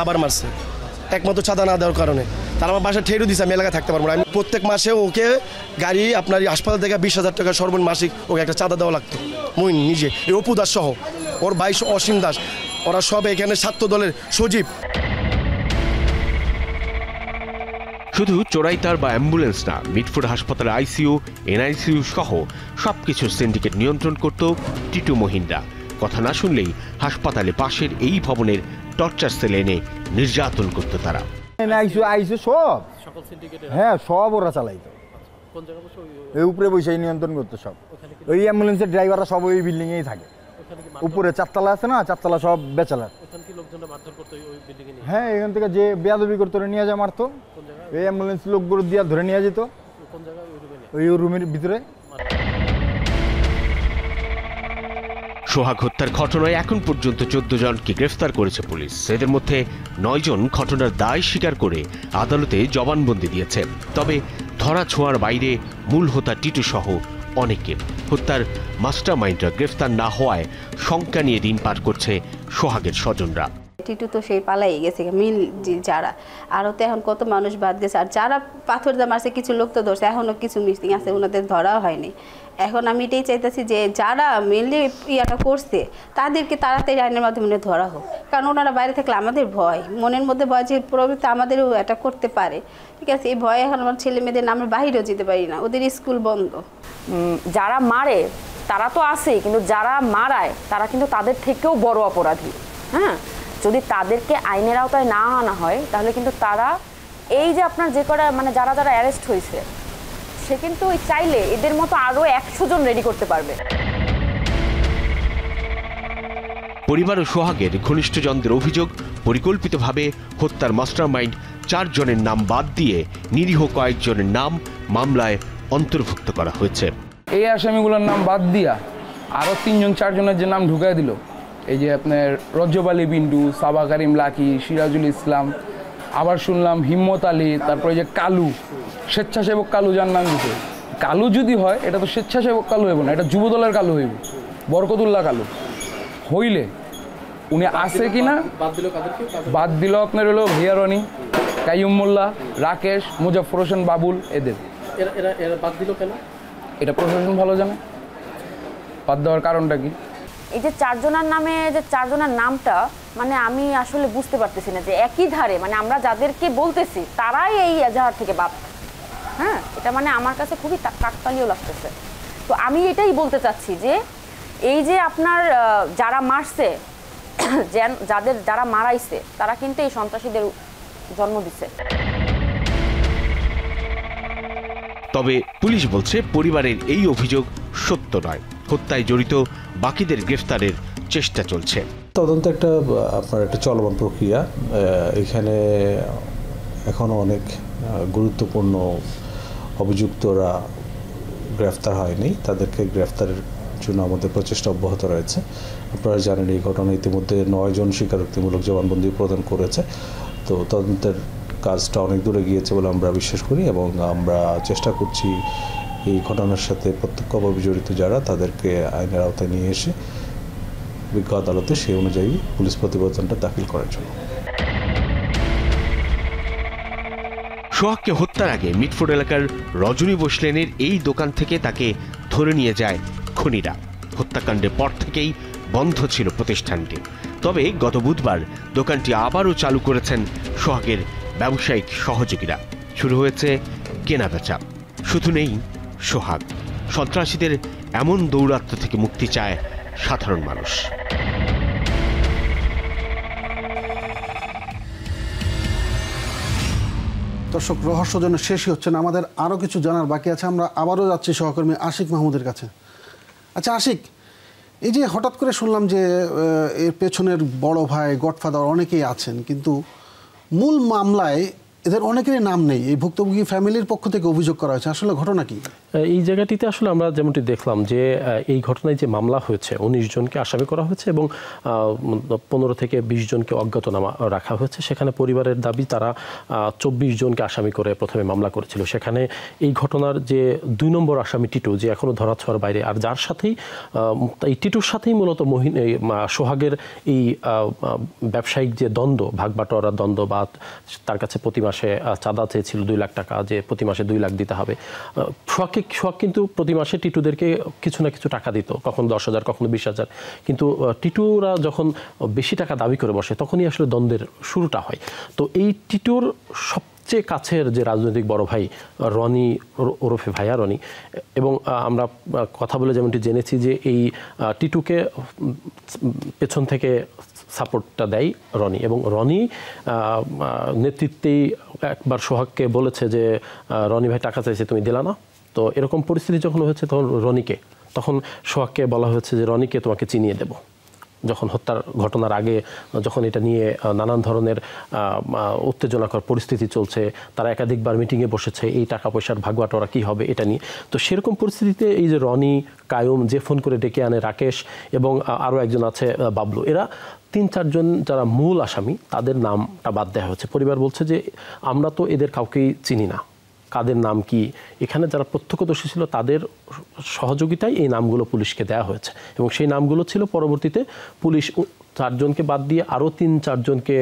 আবার মারছে একমাত্র চাঁদা না দেওয়ার কারণে। তারা আমার বাসায় ঠেড়ে দিচ্ছে, আমি এলাকায় থাকতে পারবো না। আমি প্রত্যেক মাসে ওকে গাড়ি আপনার হাসপাতাল থেকে 20,000 টাকা সর্বনিম্ন মাসিক ওকে একটা চাঁদা দেওয়া লাগতো। মইন নিজে, এই অপু দাস সহ ওর ভাই অসীম দাস, ওরা সব এখানে ছাত্র দলের সজীব। শুধু চোরাইতার বা অ্যাম্বুলেন্স না, মিটফোর্ড হাসপাতালে আইসিইউ, এনআইসিইউ সহ সবকিছুর সিন্ডিকেট নিয়ন্ত্রণ করত টিটু মহিনরা। কথা না শুনলেই হাসপাতালে পাশের এই ভবনের টর্চার সেলে এনে নির্যাতন করত তারা। সব হ্যাঁ সব ওরা চালাইতো, এই উপরে বসে নিয়ন্ত্রণ করতো সব। ওই অ্যাম্বুলেন্সের ড্রাইভাররা সব ওই বিল্ডিংয়েই থাকে, উপরে 4তলা আছে না, 4তলা সব বেচালার। হ্যাঁ, এখান থেকে যে বেয়াদবি করতো নিয়ে যায় মারতো, এই অ্যাম্বুলেন্স লোকগুলো দিয়ে ধরে নিয়ে যেত ওই রুমের ভিতরে। সোহাগ হত্যার ঘটনায় এখন পর্যন্ত 14 জনকে গ্রেফতার করেছে পুলিশ। এদের মধ্যে 9 জন ঘটনার দায় স্বীকার করে আদালতে জবানবন্দি দিয়েছে। তবে ধরা ছোঁয়ার বাইরে মূল হোতা টিটু সহ অনেকে। হত্যার মাস্টারমাইন্ডরা গ্রেফতার না হওয়ায় শঙ্কা নিয়ে দিন পার করছে সোহাগের স্বজনরা। টিটু তো সেই পালাই গেছে মিল যারা, আরও তো এখন কত মানুষ বাদ গেছে। আর যারা পাথর দিয়ে মারছে কিছু লোক তো ধরছে, এখনও কিছু মিসিং আছে, ওনাদের ধরাও হয়নি। এখন আমি এটাই চাইতেছি যে যারা মেনলি ইয়াটা করছে তাদেরকে তাড়াতাড়ি আইনের মাধ্যমে ধরা হোক, কারণ ওনারা বাইরে থাকলে আমাদের ভয়, মনের মধ্যে ভয় যে প্রবৃত্তি আমাদেরও এটা করতে পারে। ঠিক আছে, এই ভয়ে এখন আমার ছেলে মেয়েদের আমরা বাইরেও যেতে পারি না, ওদের স্কুল বন্ধ। যারা মারে তারা তো আছেই, কিন্তু যারা মারায় তারা কিন্তু তাদের থেকেও বড় অপরাধী। হ্যাঁ, যদি তাদেরকে আইনের আওতায় না আনা হয় তাহলে কিন্তু তারা এই যে আপনার যে কটা মানে যারা যারা অ্যারেস্ট হয়েছে সে কিন্তু চাইলে এদের মতো আরো 100 জন রেডি করতে পারবে। পরিবার ও সোহাগের ঘনিষ্ঠজনদের অভিযোগ, পরিকল্পিতভাবে হত্যার মাস্টারমাইন্ড 4 জনের নাম বাদ দিয়ে নিরীহ কয়েকজনের নাম মামলায় অন্তর্ভুক্ত করা হয়েছে। এই আসামিগুলোর নাম বাদ দিয়া আরও 3-4 জনের যে নাম ঢুকাই দিল, এই যে আপনার রজব আলী বিন্ডু, সাবা কারিম লাকি, সিরাজুল ইসলাম, আবার শুনলাম হিম্মত আলী, তারপরে যে কালু, স্বেচ্ছাসেবক কালু যার নাম দিতে। কালু যদি হয় এটা তো স্বেচ্ছাসেবক কালু হইব না, এটা যুবদলের কালু হইব, বরকতুল্লাহ কালু হইলে উনি আছে কিনা বাদ দিল আপনার হলো ভিয়ারনি, কাইয়ুম মোল্লা, রাকেশ, মুজাফর হোসেন বাবুল, এদের বাদ দিল কেন এটা প্রশাসন ভালো জানে। বাদ দেওয়ার কারণটা কি? এই যে 4 জনের নামে যে 4 জনের নামটা মানে আমি আসলে বুঝতে পারতেছি না যে একই ধারে মানে আমরা যাদেরকে বলতেছি তারাই এই এজাহার থেকে বাদ। হ্যাঁ, এটা মানে আমার কাছে খুবই কাকতালীয় লাগতেছে। তো আমি এটাই বলতে চাচ্ছি যে এই যে আপনার যারা মারছে, যারা মারাইছে তারা কিন্তু এই সন্ত্রাসীদের জন্ম দিচ্ছে। তবে পুলিশ বলছে পরিবারের এই অভিযোগ সত্য নয়, হত্যায় জড়িত বাকিদের গ্রেফতারের চেষ্টা চলছে। তদন্ত আপনার একটা চলমান প্রক্রিয়া, এখানে এখনো অনেক গুরুত্বপূর্ণ অভিযুক্তরা গ্রেফতার হয়নি, তাদেরকে গ্রেফতারের জন্য আমাদের প্রচেষ্টা অব্যাহত রয়েছে। আপনারা জানেন এই ঘটনা ইতিমধ্যে 9 জন স্বীকারোক্তিমূলক জবানবন্দি প্রদান করেছে। তো তদন্তের কাজটা অনেক দূরে গিয়েছে বলে আমরা বিশ্বাস করি এবং আমরা চেষ্টা করছি এই ঘটনার সাথে প্রত্যক্ষভাবে জড়িত যারা তাদেরকে আইনের আওতায় নিয়ে এসে বিজ্ঞ আদালতে সেই অনুযায়ী পুলিশ প্রতিবেদনটা দাখিল করার জন্য। সোহাগকে হত্যার আগে মিটফোর্ড এলাকার রজনী বসলেনের এই দোকান থেকে তাকে ধরে নিয়ে যায় খুনিরা। হত্যাকাণ্ডের পর থেকেই বন্ধ ছিল প্রতিষ্ঠানটি, তবে গত বুধবার দোকানটি আবারও চালু করেছেন সোহাগের ব্যবসায়িক সহযোগীরা। শুরু হয়েছে কেনাবেচা। শুধু নেই সোহাগ, সন্ত্রাসীদের এমন দৌরাত্ম্য থেকে মুক্তি চায় সাধারণ মানুষ। দর্শক, রহস্যজনের শেষই হচ্ছে না, আমাদের আরও কিছু জানার বাকি আছে। আমরা আবারও যাচ্ছি সহকর্মী আশিক মাহমুদের কাছে। আচ্ছা আশিক, এই যে হঠাৎ করে শুনলাম যে এর পেছনের বড় ভাই, গডফাদার অনেকেই আছেন, কিন্তু মূল মামলায় এদের অনেকেরই নাম নেই। এই ভুক্তভোগী ফ্যামিলির পক্ষ থেকে অভিযোগ করা হয়েছে, আসলে ঘটনা কি? এই জায়গাটিতে আসলে আমরা যেমনটি দেখলাম যে এই ঘটনায় যে মামলা হয়েছে 19 জনকে আসামি করা হয়েছে এবং 15 থেকে 20 জনকে অজ্ঞাতনামা রাখা হয়েছে। সেখানে পরিবারের দাবি তারা 24 জনকে আসামি করে প্রথমে মামলা করেছিল। সেখানে এই ঘটনার যে 2 নম্বর আসামি টিটু, যে এখনও ধরাছোঁয়ার বাইরে, আর যার সাথেই এই টিটুর সাথেই মূলত সোহাগের এই ব্যবসায়িক যে দ্বন্দ্ব, ভাগবাটোয়ারার দ্বন্দ্ব, বা তার কাছে প্রতি মাসে চাঁদা চেয়েছিল 2 লাখ টাকা, যে প্রতি মাসে 2 লাখ দিতে হবে। সোহাগ কিন্তু প্রতি মাসে টিটুদেরকে কিছু না কিছু টাকা দিত, কখনো 10,000, কখনো 20,000। কিন্তু টিটুরা যখন বেশি টাকা দাবি করে বসে তখনই আসলে দ্বন্দ্বের শুরুটা হয়। তো এই টিটুর সবচেয়ে কাছের যে রাজনৈতিক বড় ভাই রনি ওরফে ভাইয়া রনি, এবং আমরা কথা বলে যেমনটি জেনেছি যে এই টিটুকে পেছন থেকে সাপোর্টটা দেয় রনি, এবং রনি নেতৃত্বেই একবার সোহাগকে বলেছে যে রনি ভাই টাকা চাইছে, তুমি দিলা না। তো এরকম পরিস্থিতি যখন হয়েছে তখন সোহাগকে বলা হয়েছে যে রনিকে তোমাকে চিনিয়ে দেব। যখন হত্যার ঘটনার আগে যখন এটা নিয়ে নানান ধরনের উত্তেজনাকর পরিস্থিতি চলছে, তারা একাধিকবার মিটিংয়ে বসেছে এই টাকা পয়সার ভাগবাটোয়ারা কী হবে এটা নিয়ে। তো সেরকম পরিস্থিতিতে এই যে রনি, কায়ুম, যে ফোন করে ডেকে আনে রাকেশ, এবং আরও একজন আছে বাবলু, এরা 3-4 জন যারা মূল আসামি তাদের নামটা বাদ দেওয়া হয়েছে। পরিবার বলছে যে আমরা তো এদের কাউকেই চিনি না, কাদের নাম কি, এখানে যারা প্রত্যক্ষদর্শী ছিল তাদের সহযোগিতায় এই নামগুলো পুলিশকে দেওয়া হয়েছে এবং সেই নামগুলো ছিল পরবর্তীতে পুলিশ 4 জনকে বাদ দিয়ে আরও 3-4 জনকে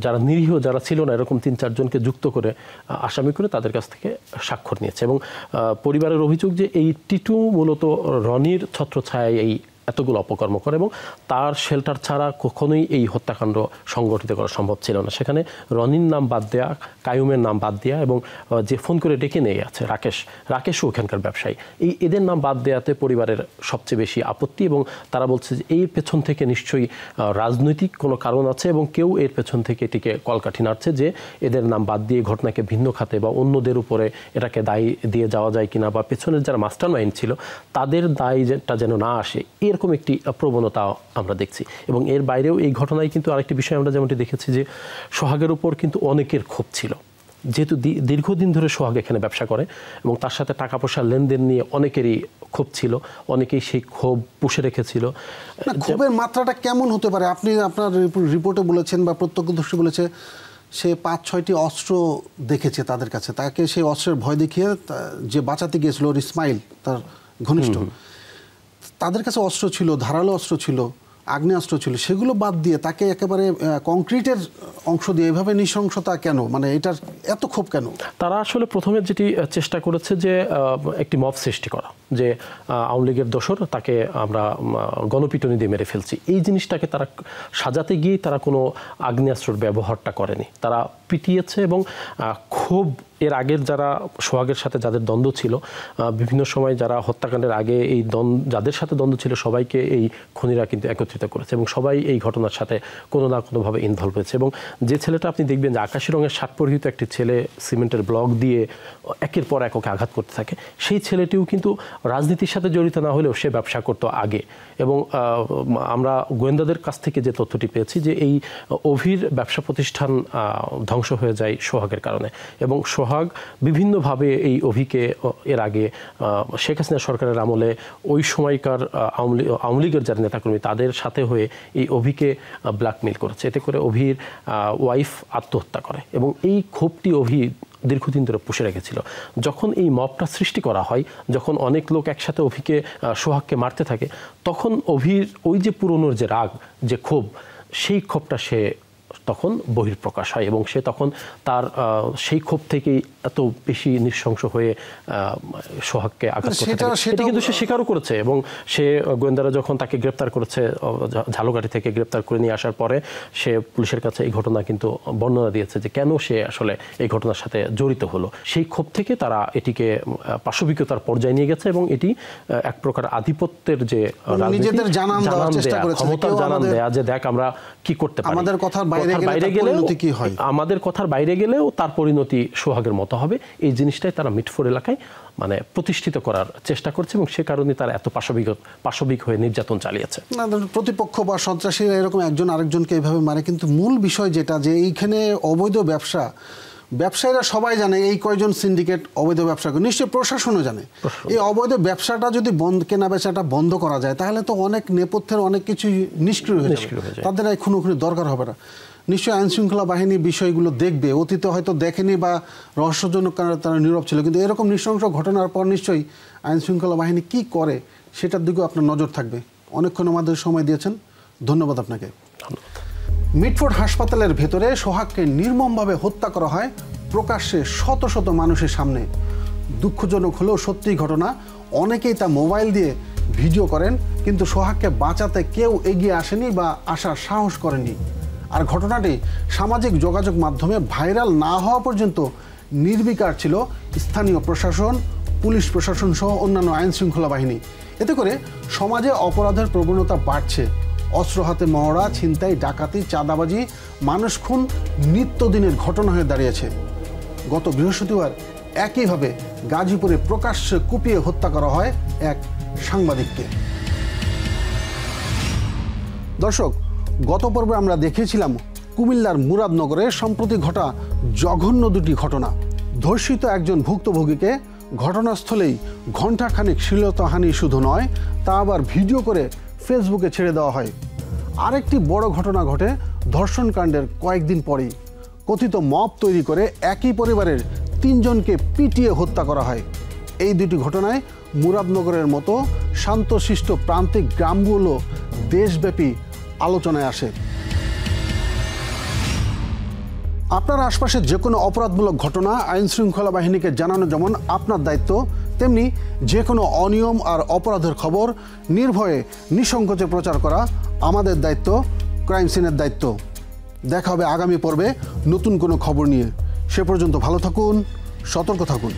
যারা নিরীহ যারা ছিল না এরকম 3-4 জনকে যুক্ত করে আসামি করে তাদের কাছ থেকে স্বাক্ষর নিয়েছে। এবং পরিবারের অভিযোগ যে এই টিটু মূলত রনির ছত্রছায়ায় এই এতগুলো অপকর্ম করে এবং তার শেল্টার ছাড়া কখনোই এই হত্যাকাণ্ড সংগঠিত করা সম্ভব ছিল না। সেখানে রনির নাম বাদ দেয়া, কায়ুমের নাম বাদ দেয়া এবং যে ফোন করে ডেকে নিয়ে আছে রাকেশও ওখানকার ব্যবসায়ী, এদের নাম বাদ দেওয়াতে পরিবারের সবচেয়ে বেশি আপত্তি এবং তারা বলছে যে এই পেছন থেকে নিশ্চয়ই রাজনৈতিক কোনো কারণ আছে এবং কেউ এর পেছন থেকে এটিকে কলকাঠি নাড়ছে যে এদের নাম বাদ দিয়ে ঘটনাকে ভিন্ন খাতে বা অন্যদের উপরে এটাকে দায়ী দিয়ে যাওয়া যায় কিনা বা পেছনের যারা মাস্টার মাইন্ড ছিল তাদের দায়টা যেন না আসে, এরকম একটি প্রবণতা আমরা দেখছি। এবং এর বাইরেও এই ঘটনায় কিন্তু আরেকটি বিষয় আমরা যেমনটি দেখেছি যে সোহাগের উপর কিন্তু অনেকের ক্ষোভ ছিল, যেহেতু দীর্ঘদিন ধরে সোহাগ এখানে ব্যবসা করে এবং তার সাথে টাকা পয়সার লেনদেন নিয়ে অনেকেরই ক্ষোভ ছিল, অনেকেই সেই ক্ষোভ পুষে রেখেছিল। ক্ষোভের মাত্রাটা কেমন হতে পারে? আপনি আপনার রিপোর্টে বলেছেন বা প্রত্যক্ষদর্শী বলেছে সে 5-6টি অস্ত্র দেখেছে তাদের কাছে, তাকে সেই অস্ত্রের ভয় দেখিয়ে যে বাঁচাতে গিয়েছিল ওর ইসমাইল তার ঘনিষ্ঠ, তাদের কাছে অস্ত্র ছিল, ধারালো অস্ত্র ছিল, আগ্নেয়াস্ত্র ছিল, সেগুলো বাদ দিয়ে তাকে একেবারে কংক্রিটের অংশ দিয়ে এভাবে নৃশংসতা কেন, মানে এটার এত ক্ষোভ কেন? তারা আসলে প্রথমে যেটি চেষ্টা করেছে যে একটি মব সৃষ্টি করা, যে আওয়ামী লীগের দোসর তাকে আমরা গণপিটুনি দিয়ে মেরে ফেলছি, এই জিনিসটাকে তারা সাজাতে গিয়ে তারা কোনো আগ্নেয়াস্ত্রের ব্যবহারটা করেনি, তারা পিটিয়েছে এবং ক্ষোভ এর আগের যারা সোহাগের সাথে যাদের দ্বন্দ্ব ছিল, বিভিন্ন সময় যারা হত্যাকাণ্ডের আগে এই যাদের সাথে দ্বন্দ্ব ছিল সবাইকে এই খুনিরা কিন্তু একত্রিত করেছে এবং সবাই এই ঘটনার সাথে কোনো না কোনোভাবে ইনভলভ হয়েছে। এবং যে ছেলেটা আপনি দেখবেন যে আকাশি রঙের শার্ট পরিহিত একটি ছেলে সিমেন্টের ব্লক দিয়ে একের পর এক ওকে আঘাত করতে থাকে, সেই ছেলেটিও কিন্তু রাজনীতির সাথে জড়িত না হলেও সে ব্যবসা করতো আগে। এবং আমরা গোয়েন্দাদের কাছ থেকে যে তথ্যটি পেয়েছি যে এই অভির ব্যবসা প্রতিষ্ঠান ধ্বংস হয়ে যায় সোহাগের কারণে এবং সোহাগ বিভিন্নভাবে এই অভিকে এর আগে শেখ হাসিনা সরকারের আমলে ওই সময়কার আওয়ামী লীগের যারা নেতাকর্মী তাদের সাথে হয়ে এই অভিকে ব্ল্যাকমেইল করেছে, এতে করে অভির ওয়াইফ আত্মহত্যা করে এবং এই ক্ষোভটি অভি দীর্ঘদিন ধরে পুষে রেখেছিল। যখন এই মবটা সৃষ্টি করা হয়, যখন অনেক লোক একসাথে অভিকে সোহাগকে মারতে থাকে, তখন অভির ওই যে পুরনোর যে রাগ, যে ক্ষোভ, সেই ক্ষোভটা সে তখন বহিঃপ্রকাশ হয় এবং সে তখন তার সেই ক্ষোভ থেকেই এত বেশি নৃশংস হয়ে সোহাগকে আঘাত করতে থাকে। সেটা কিন্তু সে স্বীকারও করেছে এবং সে গোয়েন্দারা যখন তাকে গ্রেপ্তার করেছে ঝালকাঠি থেকে গ্রেপ্তার করে নিয়ে আসার পরে সে পুলিশের কাছে এই ঘটনা কিন্তু বর্ণনা দিয়েছে যে কেন সে আসলে এই ঘটনার সাথে জড়িত হলো। সেই ক্ষোভ থেকে তারা এটিকে পাশবিকতার পর্যায়ে নিয়ে গেছে এবং এটি এক প্রকার আধিপত্যের যে ক্ষমতা জানান দেয়া যে দেখ আমরা কি করতে পারি, আমাদের কথার বাইরে গেলেও তার পরিণতি সোহাগের মতো হবে, এই জিনিসটাই তারা মিটফোর এলাকায় মানে প্রতিষ্ঠিত করার চেষ্টা করছে এবং সে কারণে তারা এত পাশবিক হয়ে নির্যাতন চালিয়েছে। প্রতিপক্ষ বা সন্ত্রাসীরা এরকম একজন আরেকজনকে এইভাবে মারে, কিন্তু মূল বিষয় যেটা যে এইখানে অবৈধ ব্যবসায়ীরা সবাই জানে এই কয়জন সিন্ডিকেট অবৈধ ব্যবসা করে, নিশ্চয়ই প্রশাসনও জানে। এই অবৈধ ব্যবসাটা যদি কেনা বেচাটা বন্ধ করা যায় তাহলে তো অনেক নেপথ্যের অনেক কিছু নিষ্ক্রিয় হয়ে যাবে, তাদের এই খুনোখুনি দরকার হবে না। নিশ্চয়ই আইনশৃঙ্খলা বাহিনী বিষয়গুলো দেখবে, অতীতে হয়তো দেখেনি বা রহস্যজনক কারণে তারা নীরব ছিল, কিন্তু এরকম নৃশংস ঘটনার পর নিশ্চয়ই আইনশৃঙ্খলা বাহিনী কি করে সেটার দিকেও আপনার নজর থাকবে। অনেকক্ষণ আমাদের সময় দিয়েছেন, ধন্যবাদ আপনাকে। মিটফোর্ড হাসপাতালের ভেতরে সোহাগকে নির্মমভাবে হত্যা করা হয় প্রকাশ্যে শত শত মানুষের সামনে। দুঃখজনক হলেও সত্যি ঘটনা, অনেকেই তা মোবাইল দিয়ে ভিডিও করেন, কিন্তু সোহাগকে বাঁচাতে কেউ এগিয়ে আসেনি বা আসার সাহস করেনি। আর ঘটনাটি সামাজিক যোগাযোগ মাধ্যমে ভাইরাল না হওয়া পর্যন্ত নির্বিকার ছিল স্থানীয় প্রশাসন, পুলিশ প্রশাসন সহ অন্যান্য আইনশৃঙ্খলা বাহিনী। এতে করে সমাজে অপরাধের প্রবণতা বাড়ছে। অস্ত্র হাতে মহড়া, ছিনতাই, ডাকাতি, চাঁদাবাজি, মানুষ খুন নিত্যদিনের ঘটনা হয়ে দাঁড়িয়েছে। গত বৃহস্পতিবার একইভাবে গাজীপুরে প্রকাশ্যে কুপিয়ে হত্যা করা হয় এক সাংবাদিককে। দর্শক, গত পর্বে আমরা দেখিয়েছিলাম কুমিল্লার মুরাদনগরে সম্প্রতি ঘটা জঘন্য দুটি ঘটনা। ধর্ষিত একজন ভুক্তভোগীকে ঘটনাস্থলেই ঘণ্টাখানেক শ্লীলতাহানি শুধু নয়, তা আবার ভিডিও করে ফেসবুকে ছেড়ে দেওয়া হয়। আরেকটি বড় ঘটনা ঘটে ধর্ষণকাণ্ডের কয়েকদিন পরেই। কথিত মব তৈরি করে একই পরিবারের 3 জনকে পিটিয়ে হত্যা করা হয়। এই দুটি ঘটনায় মুরাদনগরের মতো শান্তশিষ্ট প্রান্তিক গ্রামগুলো দেশব্যাপী আলোচনায় আসে। আপনার আশপাশের যে কোনো অপরাধমূলক ঘটনা আইন শৃঙ্খলা বাহিনীকে জানানো যেমন আপনার দায়িত্ব, তেমনি যে কোনো অনিয়ম আর অপরাধের খবর নির্ভয়ে নিঃসংকোচে প্রচার করা আমাদের দায়িত্ব, ক্রাইম সিনের দায়িত্ব। দেখা হবে আগামী পর্বে নতুন কোনো খবর নিয়ে। সে পর্যন্ত ভালো থাকুন, সতর্ক থাকুন।